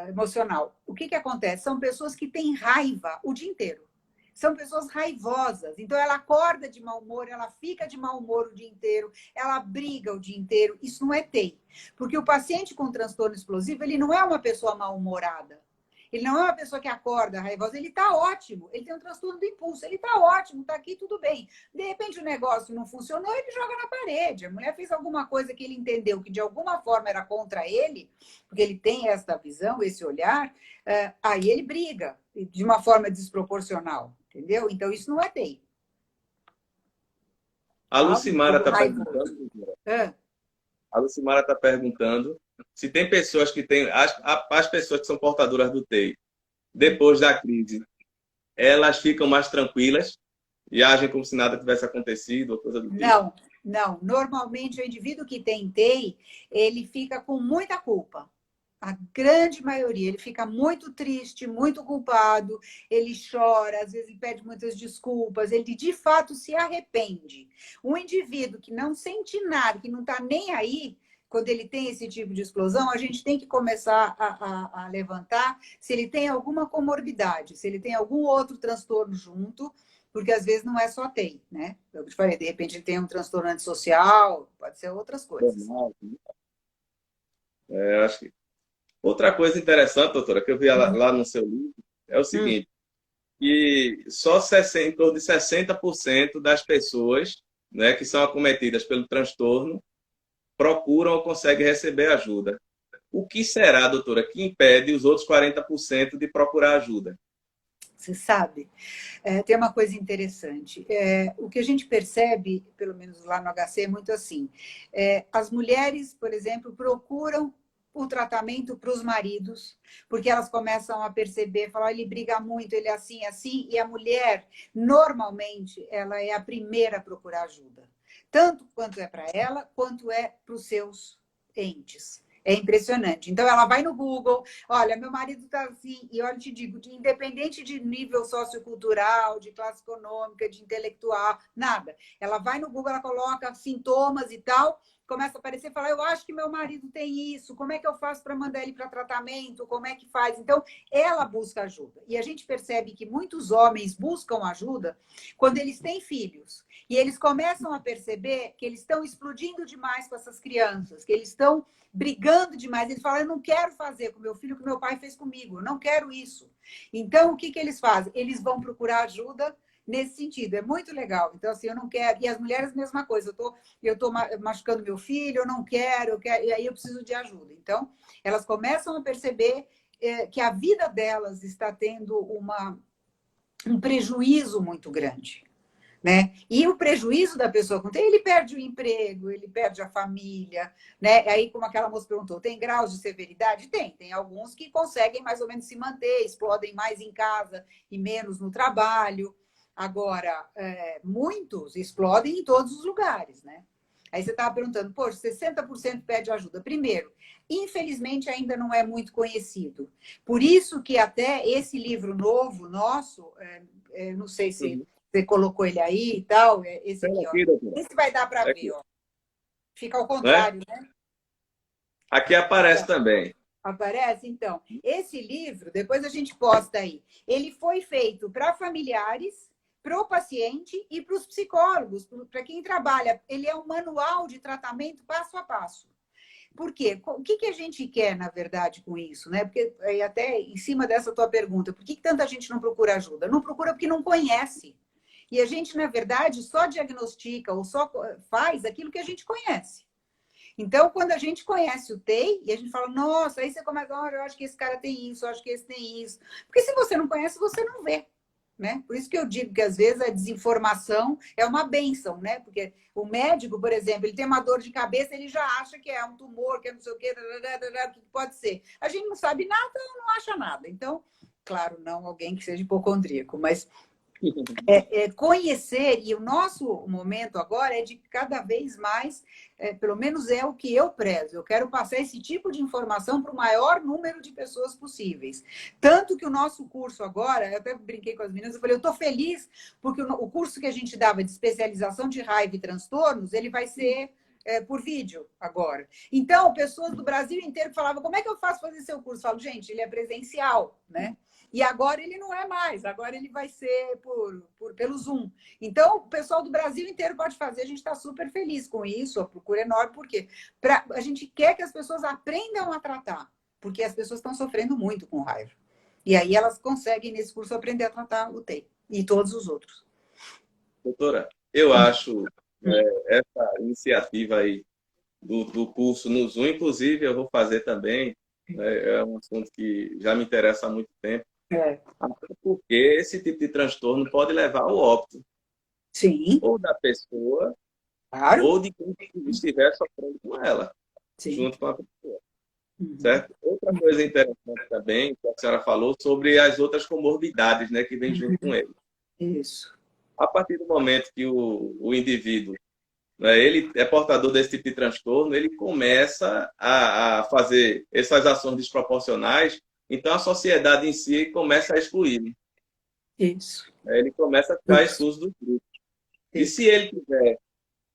emocional. O que acontece? São pessoas que têm raiva o dia inteiro. São pessoas raivosas. Então, ela acorda de mau humor, ela fica de mau humor o dia inteiro, ela briga o dia inteiro. Isso não é TEI. Porque o paciente com transtorno explosivo, ele não é uma pessoa mal-humorada. Ele não é uma pessoa que acorda raivosa, ele está ótimo. Ele tem um transtorno do impulso, ele está ótimo, está aqui, tudo bem. De repente o negócio não funcionou, ele joga na parede. A mulher fez alguma coisa que ele entendeu que de alguma forma era contra ele, porque ele tem essa visão, esse olhar, aí ele briga de uma forma desproporcional, entendeu? Então isso não é TEI. A Lucimara está Raivoso. perguntando. A Lucimara está perguntando se tem pessoas que têm. As pessoas que são portadoras do TEI, depois da crise, elas ficam mais tranquilas e agem como se nada tivesse acontecido, ou coisa do tipo? Não, não. Normalmente, o indivíduo que tem TEI, ele fica com muita culpa. A grande maioria, ele fica muito triste, muito culpado, ele chora, às vezes pede muitas desculpas, ele de fato se arrepende. Um indivíduo que não sente nada, que não está nem aí, quando ele tem esse tipo de explosão, a gente tem que começar a levantar se ele tem alguma comorbidade, se ele tem algum outro transtorno junto, porque às vezes não é só TEI, né? Eu te falei, de repente ele tem um transtorno antissocial, pode ser outras coisas. Normal. Acho que... Outra coisa interessante, doutora, que eu vi lá no seu livro, é o seguinte, que só em torno de 60% das pessoas, né, que são acometidas pelo transtorno procuram ou conseguem receber ajuda. O que será, doutora, que impede os outros 40% de procurar ajuda? Você sabe, tem uma coisa interessante. O que a gente percebe, pelo menos lá no HC, é muito assim. As mulheres, por exemplo, procuram o tratamento para os maridos, porque elas começam a perceber, falar, ele briga muito, ele é assim, assim, e a mulher, normalmente, ela é a primeira a procurar ajuda. Tanto quanto é para ela, quanto é para os seus entes. É impressionante. Então, ela vai no Google, olha, meu marido está assim, e olha, te digo, independente de nível sociocultural, de classe econômica, de intelectual, nada. Ela vai no Google, ela coloca sintomas e tal, começa a aparecer e fala, eu acho que meu marido tem isso, como é que eu faço para mandar ele para tratamento, como é que faz? Então, ela busca ajuda. E a gente percebe que muitos homens buscam ajuda quando eles têm filhos. E eles começam a perceber que eles estão explodindo demais com essas crianças, que eles estão brigando demais. Ele fala, eu não quero fazer com meu filho o que meu pai fez comigo, eu não quero isso. Então, o que eles fazem? Eles vão procurar ajuda nesse sentido. É muito legal. Então, assim, eu não quero... E as mulheres, mesma coisa. Eu tô machucando meu filho, eu não quero, e aí eu preciso de ajuda. Então, elas começam a perceber que a vida delas está tendo um prejuízo muito grande. Né? E o prejuízo da pessoa com TEI, ele perde o emprego, ele perde a família, né? Aí, como aquela moça perguntou, tem graus de severidade? Tem alguns que conseguem mais ou menos se manter, explodem mais em casa e menos no trabalho. Agora, muitos explodem em todos os lugares, né? Aí você estava perguntando, poxa, 60% pede ajuda. Primeiro, infelizmente ainda não é muito conhecido. Por isso que até esse livro novo nosso, não sei se Uhum. você colocou ele aí e tal, esse Tem aqui, ó. aqui, doutora. Esse vai dar para É ver, aqui, ó. Fica ao né? contrário, né? Aqui aparece também. Aparece? Então, esse livro, depois a gente posta aí, ele foi feito para familiares, para o paciente e para os psicólogos, para quem trabalha. Ele é um manual de tratamento passo a passo. Por quê? O que a gente quer, na verdade, com isso? Né? Porque, até em cima dessa tua pergunta, por que tanta gente não procura ajuda? Não procura porque não conhece. E a gente, na verdade, só diagnostica ou só faz aquilo que a gente conhece. Então, quando a gente conhece o TEI, e a gente fala, nossa, aí você começa, olha, eu acho que esse cara tem isso, eu acho que esse tem isso. Porque se você não conhece, você não vê. Né? Por isso que eu digo que, às vezes, a desinformação é uma bênção, né? Porque o médico, por exemplo, ele tem uma dor de cabeça, ele já acha que é um tumor, que é não sei o quê, o que pode ser. A gente não sabe nada, não acha nada. Então, claro, não alguém que seja hipocondríaco, mas conhecer, e o nosso momento agora é de cada vez mais, pelo menos é o que eu prezo, eu quero passar esse tipo de informação para o maior número de pessoas possíveis. Tanto que o nosso curso agora, eu até brinquei com as meninas, eu falei, eu estou feliz, porque o curso que a gente dava de especialização de raiva e transtornos, ele vai ser por vídeo agora. Então, pessoas do Brasil inteiro falavam, como é que eu faço fazer seu curso? Eu falo, gente, ele é presencial, né? E agora ele não é mais, agora ele vai ser pelo Zoom. Então, o pessoal do Brasil inteiro pode fazer, a gente está super feliz com isso, a procura é enorme, porque a gente quer que as pessoas aprendam a tratar, porque as pessoas estão sofrendo muito com raiva. E aí elas conseguem, nesse curso, aprender a tratar o TEI e todos os outros. Doutora, eu acho essa iniciativa aí do curso no Zoom, inclusive eu vou fazer também, né, é um assunto que já me interessa há muito tempo, É. até porque esse tipo de transtorno pode levar ao óbito, Sim, ou da pessoa, claro. ou de quem estiver sofrendo com ela, Sim. junto com a pessoa, Uhum. certo? Outra coisa interessante também, que a senhora falou sobre as outras comorbidades, né, que vêm junto com ele. Isso. A partir do momento que o indivíduo, né, ele é portador desse tipo de transtorno, ele começa a fazer essas ações desproporcionais, então a sociedade em si começa a excluir. Isso. Ele começa a ficar Isso. excluso do grupo. E Isso. se ele tiver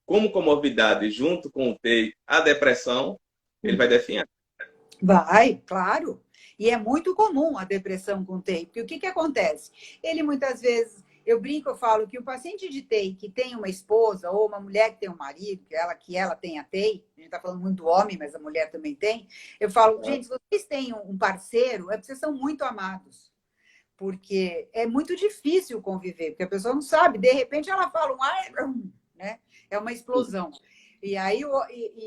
como comorbidade, junto com o TEI, a depressão, ele vai definhar. Vai, claro. E é muito comum a depressão com TEI, porque o que acontece? Ele muitas vezes, eu brinco, eu falo que o paciente de TEI que tem uma esposa ou uma mulher que tem um marido, que ela tem a TEI, a gente está falando muito do homem, mas a mulher também tem, eu falo, gente, se vocês têm um parceiro, é porque vocês são muito amados. Porque é muito difícil conviver, porque a pessoa não sabe, de repente ela fala um ai, né? É uma explosão. E aí o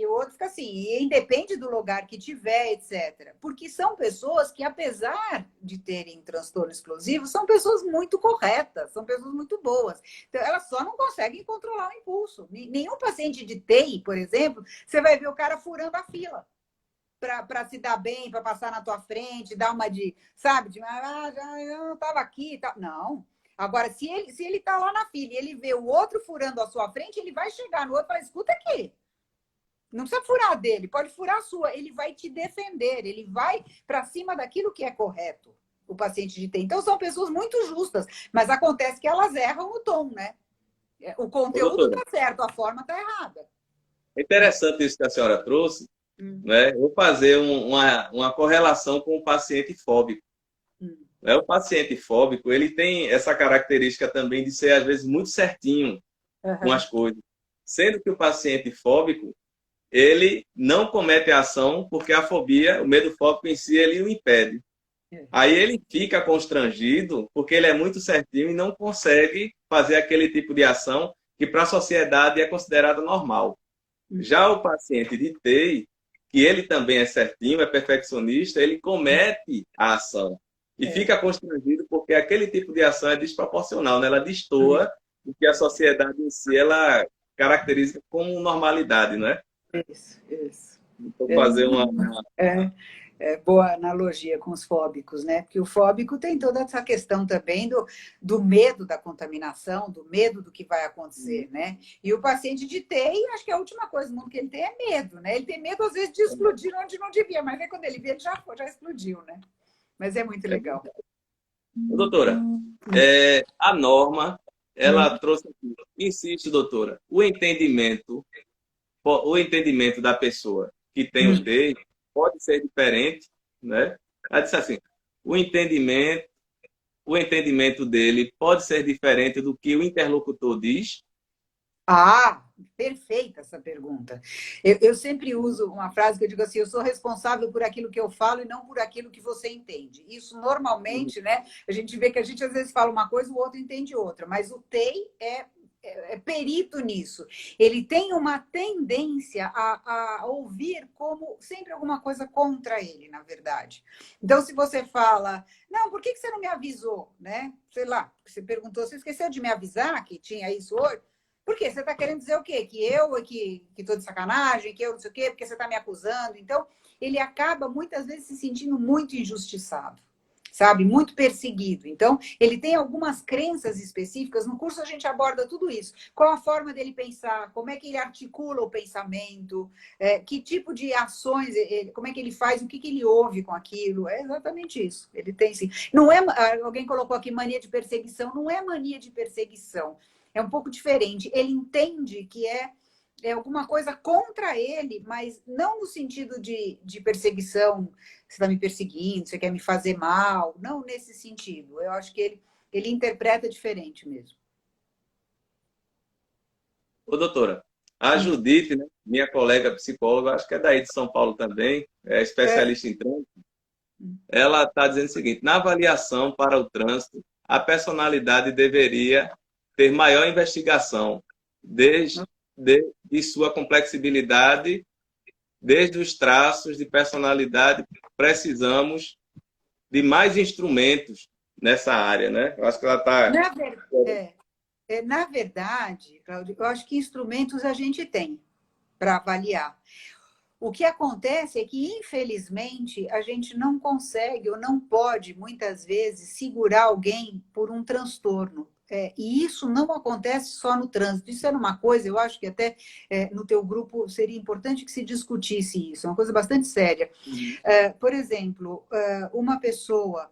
outro fica assim, e independe do lugar que tiver, etc. Porque são pessoas que, apesar de terem transtorno explosivo, são pessoas muito corretas, são pessoas muito boas. Então, elas só não conseguem controlar o impulso. Nenhum paciente de TEI, por exemplo, você vai ver o cara furando a fila para se dar bem, para passar na tua frente, dar uma de, sabe, de, já eu estava aqui, tá. Não. Agora, se ele tá lá na fila e ele vê o outro furando a sua frente, ele vai chegar no outro e falar, escuta aqui, não precisa furar dele, pode furar a sua. Ele vai te defender, ele vai para cima daquilo que é correto, o paciente de TEI. Então, são pessoas muito justas, mas acontece que elas erram o tom, né? O Ô, conteúdo doutora, tá certo, a forma tá errada. é interessante isso que a senhora trouxe, Hum, né? Eu vou fazer uma correlação com o paciente fóbico. hum, Né? O paciente fóbico, ele tem essa característica também de ser, às vezes, muito certinho com uhum, as coisas. Sendo que o paciente fóbico, ele não comete a ação porque a fobia, o medo fóbico em si, ele o impede. é, Aí ele fica constrangido porque ele é muito certinho e não consegue fazer aquele tipo de ação que para a sociedade é considerada normal. Já o paciente de TEI, que ele também é certinho, é perfeccionista, ele comete a ação e é, fica constrangido porque aquele tipo de ação é desproporcional, né? Ela destoa do que a sociedade em si ela caracteriza como normalidade, né? isso, isso. Vou É, fazer uma. é. boa analogia com os fóbicos, né? Porque o fóbico tem toda essa questão também do medo da contaminação, do medo do que vai acontecer, né? E o paciente de TEI, acho que a última coisa do mundo que ele tem é medo, né? Ele tem medo, às vezes, de explodir onde não devia, mas aí quando ele vê, ele já explodiu, né? Mas é muito legal. Doutora, a norma, ela trouxe aqui, insisto, doutora, o entendimento da pessoa que tem o TEI pode ser diferente, né? Ela disse assim, o entendimento dele pode ser diferente do que o interlocutor diz. Ah, perfeita essa pergunta. Eu sempre uso uma frase que eu digo assim, eu sou responsável por aquilo que eu falo e não por aquilo que você entende. Isso normalmente, né? A gente vê que a gente às vezes fala uma coisa, o outro entende outra, mas o TEI é perito nisso. Ele tem uma tendência a ouvir como sempre alguma coisa contra ele, na verdade. Então, se você fala, não, por que você não me avisou? Né? Sei lá, você perguntou, você esqueceu de me avisar que tinha isso hoje? Por quê? Você está querendo dizer o quê? Que eu que estou de sacanagem, que eu não sei o quê, porque você está me acusando. Então, ele acaba muitas vezes se sentindo muito injustiçado, sabe? Muito perseguido. Então, ele tem algumas crenças específicas. No curso a gente aborda tudo isso. Qual a forma dele pensar, como é que ele articula o pensamento, que tipo de ações, como é que ele faz, o que ele ouve com aquilo. É exatamente isso. Ele tem sim. Não é, alguém colocou aqui mania de perseguição, não é mania de perseguição. É um pouco diferente. Ele entende que é alguma coisa contra ele, mas não no sentido de perseguição, você está me perseguindo, você quer me fazer mal, não nesse sentido. Eu acho que ele interpreta diferente mesmo. Ô, doutora, a Judite, né, minha colega psicóloga, acho que é daí de São Paulo também, é especialista em trânsito, ela está dizendo o seguinte, na avaliação para o trânsito, a personalidade deveria ter maior investigação, de sua complexibilidade, desde os traços de personalidade, precisamos de mais instrumentos nessa área, né? Eu acho que ela está... Na verdade, Cláudio, eu acho que instrumentos a gente tem para avaliar. O que acontece é que, infelizmente, a gente não consegue ou não pode, muitas vezes, segurar alguém por um transtorno. E isso não acontece só no trânsito. Isso era uma coisa, eu acho que até no teu grupo seria importante que se discutisse isso. É uma coisa bastante séria. Por exemplo, uma pessoa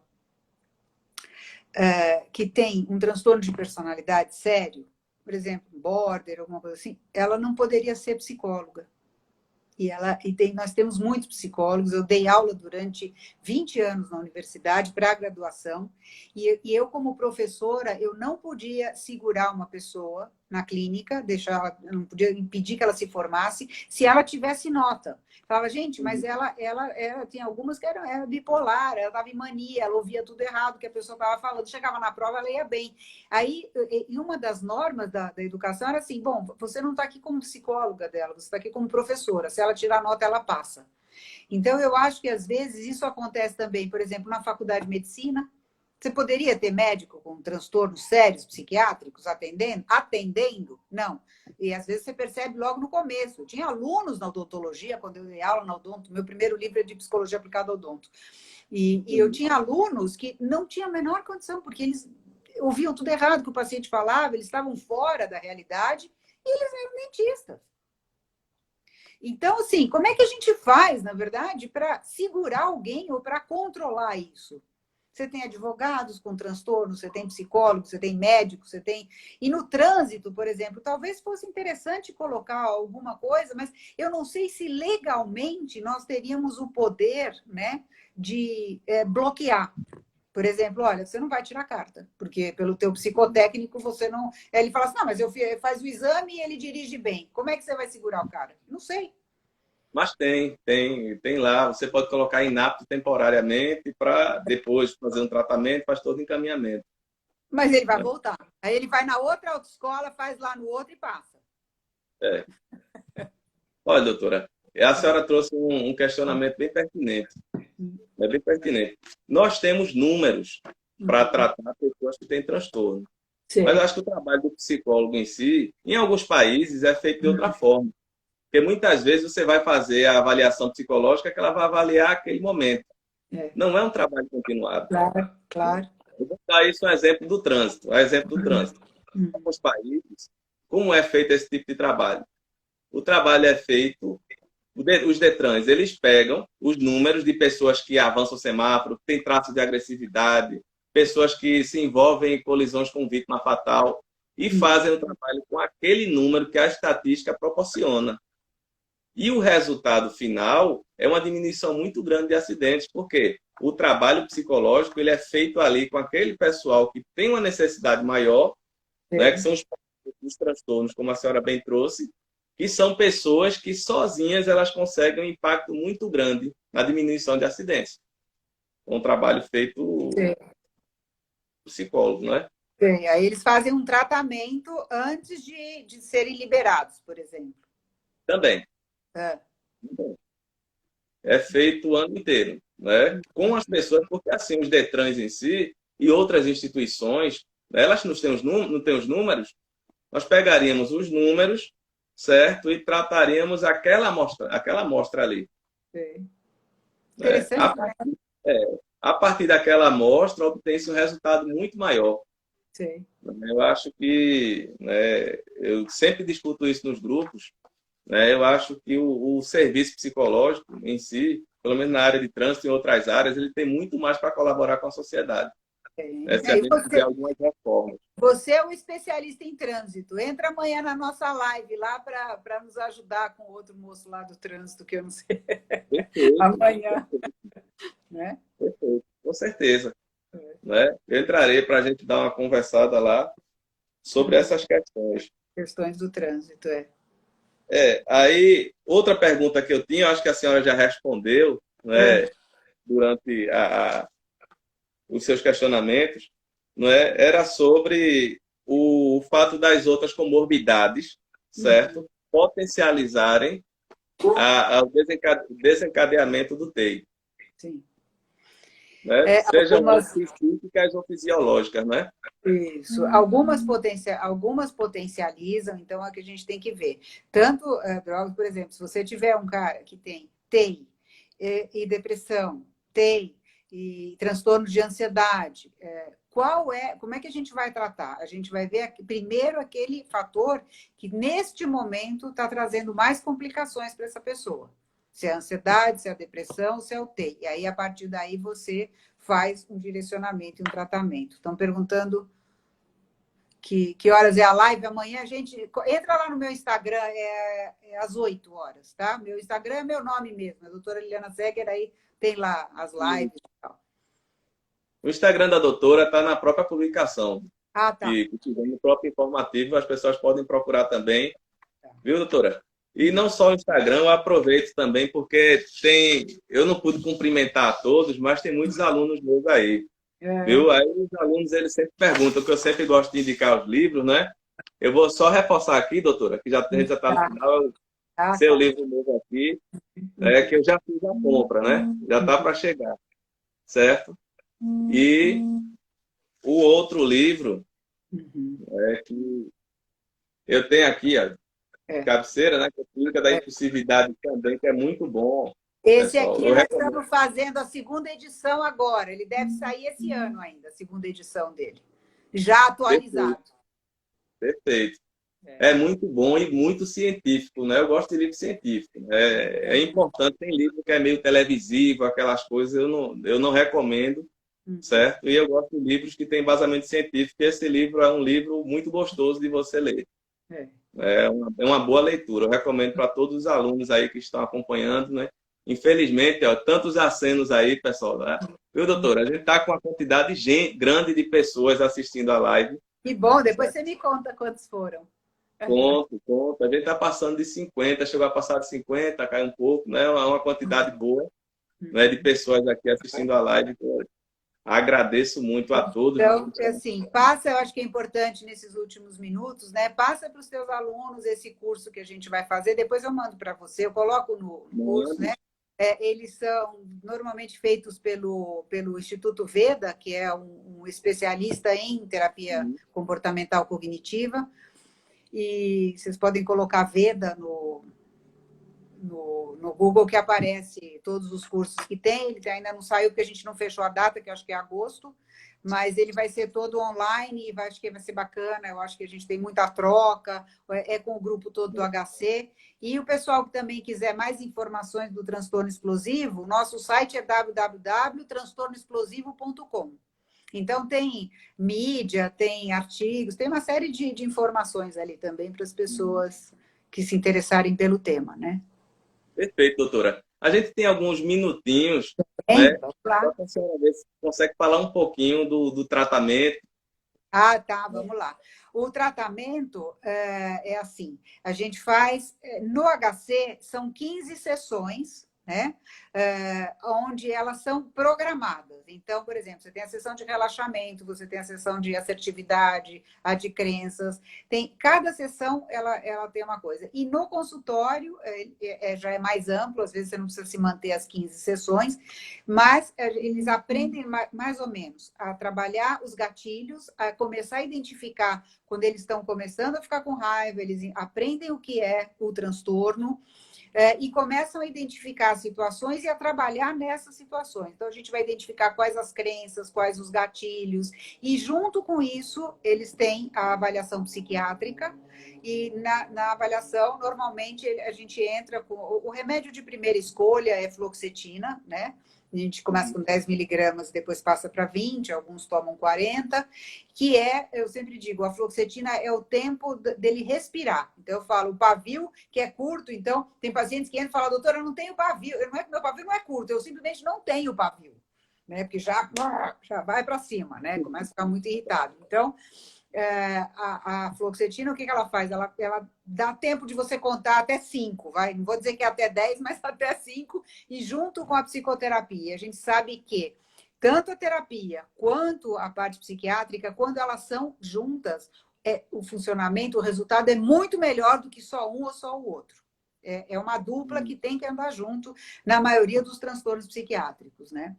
que tem um transtorno de personalidade sério, por exemplo, border, alguma coisa assim, ela não poderia ser psicóloga. Nós temos muitos psicólogos, eu dei aula durante 20 anos na universidade para a graduação, e eu, como professora, eu não podia segurar uma pessoa na clínica, não podia impedir que ela se formasse, se ela tivesse nota. Falava, gente, mas ela tinha algumas que era bipolar, ela estava em mania, ela ouvia tudo errado que a pessoa estava falando, chegava na prova, ela ia bem. Aí, e uma das normas da educação era assim, bom, você não está aqui como psicóloga dela, você está aqui como professora, se ela tirar nota, ela passa. Então, eu acho que, às vezes, isso acontece também, por exemplo, na faculdade de medicina. Você poderia ter médico com transtornos sérios psiquiátricos atendendo? Não. E às vezes você percebe logo no começo. Eu tinha alunos na odontologia, quando eu dei aula na odonto, meu primeiro livro é de psicologia aplicada ao odonto. E eu tinha alunos que não tinham a menor condição, porque eles ouviam tudo errado que o paciente falava, eles estavam fora da realidade e eles eram dentistas. Então, assim, como é que a gente faz, na verdade, para segurar alguém ou para controlar isso? Você tem advogados com transtorno, você tem psicólogos, você tem médicos, você tem... E no trânsito, por exemplo, talvez fosse interessante colocar alguma coisa, mas eu não sei se legalmente nós teríamos o poder, né, de bloquear. Por exemplo, olha, você não vai tirar carta, porque pelo teu psicotécnico você não... Ele fala assim, não, mas faz o exame e ele dirige bem. Como é que você vai segurar o cara? Não sei. Mas tem lá, você pode colocar inapto temporariamente para depois fazer um tratamento, faz todo o encaminhamento. Mas ele vai voltar. Aí ele vai na outra autoescola, faz lá no outro e passa. Olha, doutora, a senhora trouxe um questionamento bem pertinente. É bem pertinente. Nós temos números para tratar pessoas que têm transtorno. Sim. Mas eu acho que o trabalho do psicólogo em si, em alguns países, é feito de outra forma. Porque muitas vezes você vai fazer a avaliação psicológica que ela vai avaliar aquele momento. Não é um trabalho continuado. Claro, claro. Eu vou dar isso um exemplo do trânsito. Um exemplo do trânsito. Em alguns países, como é feito esse tipo de trabalho? O trabalho é feito, os Detrans, eles pegam os números de pessoas que avançam o semáforo, têm traços de agressividade, pessoas que se envolvem em colisões com vítima fatal e fazem o trabalho com aquele número que a estatística proporciona. E o resultado final é uma diminuição muito grande de acidentes, porque o trabalho psicológico ele é feito ali com aquele pessoal que tem uma necessidade maior, né, que são os transtornos, como a senhora bem trouxe, que são pessoas que sozinhas elas conseguem um impacto muito grande na diminuição de acidentes. Um trabalho feito por psicólogo, não é? Sim, aí eles fazem um tratamento antes de serem liberados, por exemplo. Também. É feito o ano inteiro, né? Com as pessoas, porque assim, os Detrans em si e outras instituições, elas não têm os números, nós pegaríamos os números, certo? E trataríamos aquela amostra ali. Sim. Né? Interessante, A partir daquela amostra, obtém-se um resultado muito maior. Sim. Eu acho que, né, eu sempre discuto isso nos grupos, né, eu acho que o serviço psicológico em si, pelo menos na área de trânsito e em outras áreas, ele tem muito mais para colaborar com a sociedade. Se a gente tiver algumas reformas. Você é um especialista em trânsito. Entra amanhã na nossa live lá para nos ajudar com o outro moço lá do trânsito, que eu não sei. Perfeito, amanhã. Perfeito. Né? Perfeito, com certeza. Né? Eu entrarei para a gente dar uma conversada lá sobre essas questões. Questões do trânsito, Aí, outra pergunta que eu tinha, eu acho que a senhora já respondeu, né, durante os seus questionamentos, não é? Era sobre o fato das outras comorbidades, certo? Potencializarem o desencadeamento do TEI. Sim. Né? Sejam psíquicas ou fisiológicas, né? Isso. Algumas potencializam, então é o que a gente tem que ver. Tanto drogas, por exemplo, se você tiver um cara que tem TEI e depressão, TEI e transtorno de ansiedade, como é que a gente vai tratar? A gente vai ver primeiro aquele fator que neste momento está trazendo mais complicações para essa pessoa. Se é a ansiedade, se é a depressão, se é o TEI. E aí, a partir daí, você faz um direcionamento e um tratamento. Estão perguntando que horas é a live. Amanhã a gente... Entra lá no meu Instagram, às 8 horas, tá? Meu Instagram é meu nome mesmo, a doutora Liliana Zegger, aí tem lá as lives e tal. O Instagram da doutora está na própria publicação. Tá. E no próprio informativo, as pessoas podem procurar também. Viu, doutora? E não só o Instagram, eu aproveito também, porque eu não pude cumprimentar a todos, mas tem muitos alunos meus aí. Viu? Aí os alunos eles sempre perguntam, que eu sempre gosto de indicar os livros, né? Eu vou só reforçar aqui, doutora, que a gente já está no final, seu livro novo aqui, que eu já fiz a compra, né? Já está para chegar, certo? E o outro livro que eu tenho aqui, ó, cabeceira, né? Que é a Clínica da Impulsividade também, que é muito bom. Esse pessoal. aqui nós estamos fazendo a segunda edição agora. Ele deve sair esse ano ainda, a segunda edição dele. Já atualizado. Perfeito. É muito bom e muito científico, né? Eu gosto de livro científico. É importante, tem livro que é meio televisivo, aquelas coisas, eu não recomendo, certo? E eu gosto de livros que têm embasamento científico, e esse livro é um livro muito gostoso de você ler. É uma boa leitura. Eu recomendo para todos os alunos aí que estão acompanhando, né? Infelizmente, tantos acenos aí, pessoal, né? Viu, doutora? A gente está com uma quantidade grande de pessoas assistindo a live. Que bom, depois você me conta quantos foram. Conto. A gente está passando de 50, chegou a passar de 50, cai um pouco, né? É uma quantidade boa, né, de pessoas aqui assistindo a live. Agradeço muito a todos. Então, assim, eu acho que é importante nesses últimos minutos, né? Passa para os teus alunos esse curso que a gente vai fazer, depois eu mando para você, eu coloco no curso, né? Eles são normalmente feitos pelo Instituto Veda, que é um especialista em terapia comportamental cognitiva, e vocês podem colocar Veda no Google que aparece todos os cursos que tem. Ele ainda não saiu porque a gente não fechou a data, que eu acho que é agosto, mas ele vai ser todo online e acho que vai ser bacana. Eu acho que a gente tem muita troca, é com o grupo todo do HC. E o pessoal que também quiser mais informações do transtorno explosivo, nosso site é www.transtornoexplosivo.com. Então, tem mídia, tem artigos, tem uma série de informações ali também para as pessoas que se interessarem pelo tema, né? Perfeito, doutora. A gente tem alguns minutinhos, Bem, né? vamos Só lá. para a senhora ver se consegue falar um pouquinho do tratamento. Ah, tá, vamos lá. O tratamento é assim, a gente faz, no HC, são 15 sessões, né? Onde elas são programadas. Então, por exemplo, você tem a sessão de relaxamento, você tem a sessão de assertividade, a de crenças. Cada sessão, ela tem uma coisa. E no consultório, já é mais amplo, às vezes você não precisa se manter as 15 sessões, mas eles aprendem mais ou menos a trabalhar os gatilhos, a começar a identificar quando eles estão começando a ficar com raiva, eles aprendem o que é o transtorno, e começam a identificar situações e a trabalhar nessas situações. Então, a gente vai identificar quais as crenças, quais os gatilhos, e junto com isso, eles têm a avaliação psiquiátrica, e na avaliação, normalmente, a gente entra com... O remédio de primeira escolha é fluoxetina, né? A gente começa com 10 miligramas, depois passa para 20, alguns tomam 40, que eu sempre digo, a fluoxetina é o tempo dele respirar. Então, eu falo, o pavio, que é curto, então, tem pacientes que entram e falam, doutora, eu não tenho pavio, meu pavio não é curto, eu simplesmente não tenho pavio, né? Porque já vai para cima, né? Começa a ficar muito irritado. Então, a fluoxetina, o que ela faz? Ela dá tempo de você contar até 5, vai? Não vou dizer que é até 10, mas até 5, e junto com a psicoterapia. A gente sabe que tanto a terapia quanto a parte psiquiátrica, quando elas são juntas, o funcionamento, o resultado é muito melhor do que só um ou só o outro. É uma dupla que tem que andar junto na maioria dos transtornos psiquiátricos, né?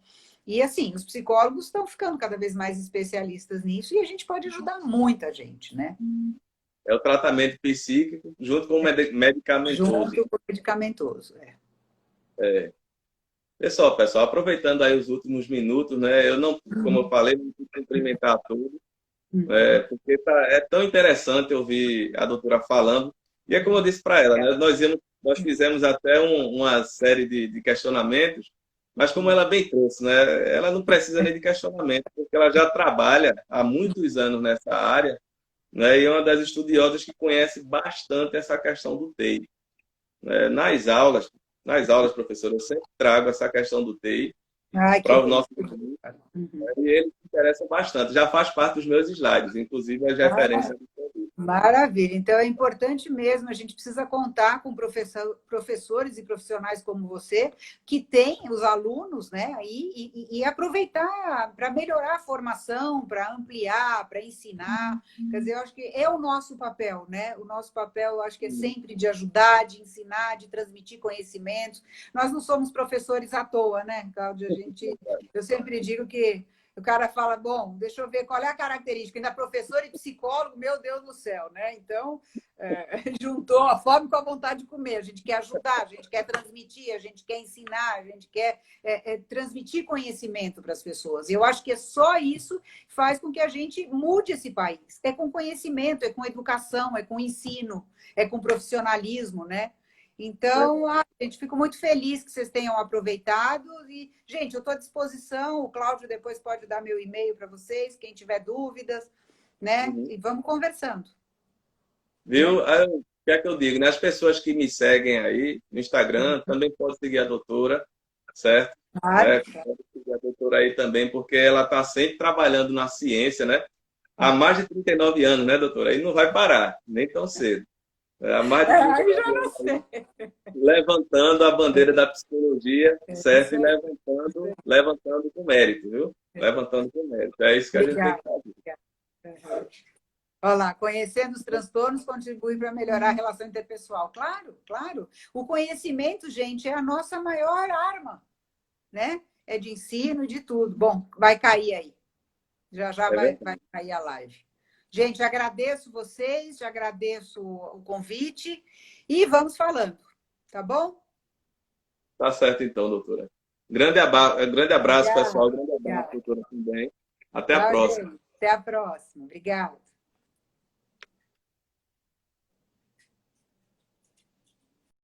E assim, os psicólogos estão ficando cada vez mais especialistas nisso e a gente pode ajudar muita gente, né? É o tratamento psíquico junto com o medicamentoso. Junto com o medicamentoso. Pessoal, aproveitando aí os últimos minutos, né? Eu não, como eu falei, não vou cumprimentar tudo, porque é tão interessante ouvir a doutora falando. E é como eu disse para ela, né? Nós fizemos até uma série de questionamentos, mas como ela bem trouxe, né? Ela não precisa nem de questionamento, porque ela já trabalha há muitos anos nessa área, né? E é uma das estudiosas que conhece bastante essa questão do TEI. Nas aulas, professor, eu sempre trago essa questão do TEI Ai, que para os bom. nossos alunos, e ele se interessa bastante. Já faz parte dos meus slides, inclusive as referências do produto. Maravilha. Então, é importante mesmo, a gente precisa contar com professores e profissionais como você, que têm os alunos, né? E aproveitar para melhorar a formação, para ampliar, para ensinar. Quer dizer, eu acho que é o nosso papel, né? O nosso papel, eu acho que é sempre de ajudar, de ensinar, de transmitir conhecimentos. Nós não somos professores à toa, né, Cláudia? Eu sempre digo que o cara fala, bom, deixa eu ver qual é a característica. Ainda professor e psicólogo, meu Deus do céu, né? Então, juntou a fome com a vontade de comer. A gente quer ajudar, a gente quer transmitir, a gente quer ensinar, a gente quer transmitir conhecimento para as pessoas. E eu acho que é só isso que faz com que a gente mude esse país. É com conhecimento, é com educação, é com ensino, é com profissionalismo, né? Então, gente, fico muito feliz que vocês tenham aproveitado. E, gente, eu estou à disposição. O Cláudio depois pode dar meu e-mail para vocês, quem tiver dúvidas, né? E vamos conversando. Viu? Aí, o que é que eu digo, né? As pessoas que me seguem aí no Instagram também podem seguir a doutora, certo? Claro. Pode seguir a doutora aí também, porque ela está sempre trabalhando na ciência, né? Há mais de 39 anos, né, doutora? Aí não vai parar, nem tão cedo. Há mais de Aí 39 já não anos aí, sei. levantando a bandeira da psicologia, certo? E Isso aí. levantando com mérito, viu? Levantando com mérito. É isso que a gente tem que Obrigada. fazer. Olha lá, conhecendo os transtornos contribui para melhorar a relação interpessoal. Claro, claro. O conhecimento, gente, é a nossa maior arma, né? É de ensino e de tudo. Bom, vai cair aí. Já já É vai verdade. cair a live. Gente, agradeço vocês, já agradeço o convite e vamos falando, tá bom? Tá certo então, doutora. Grande abraço, Obrigada. pessoal. Grande abraço, Obrigada. doutora, também. Até a Tchau, próxima. gente. Até a próxima. Obrigada.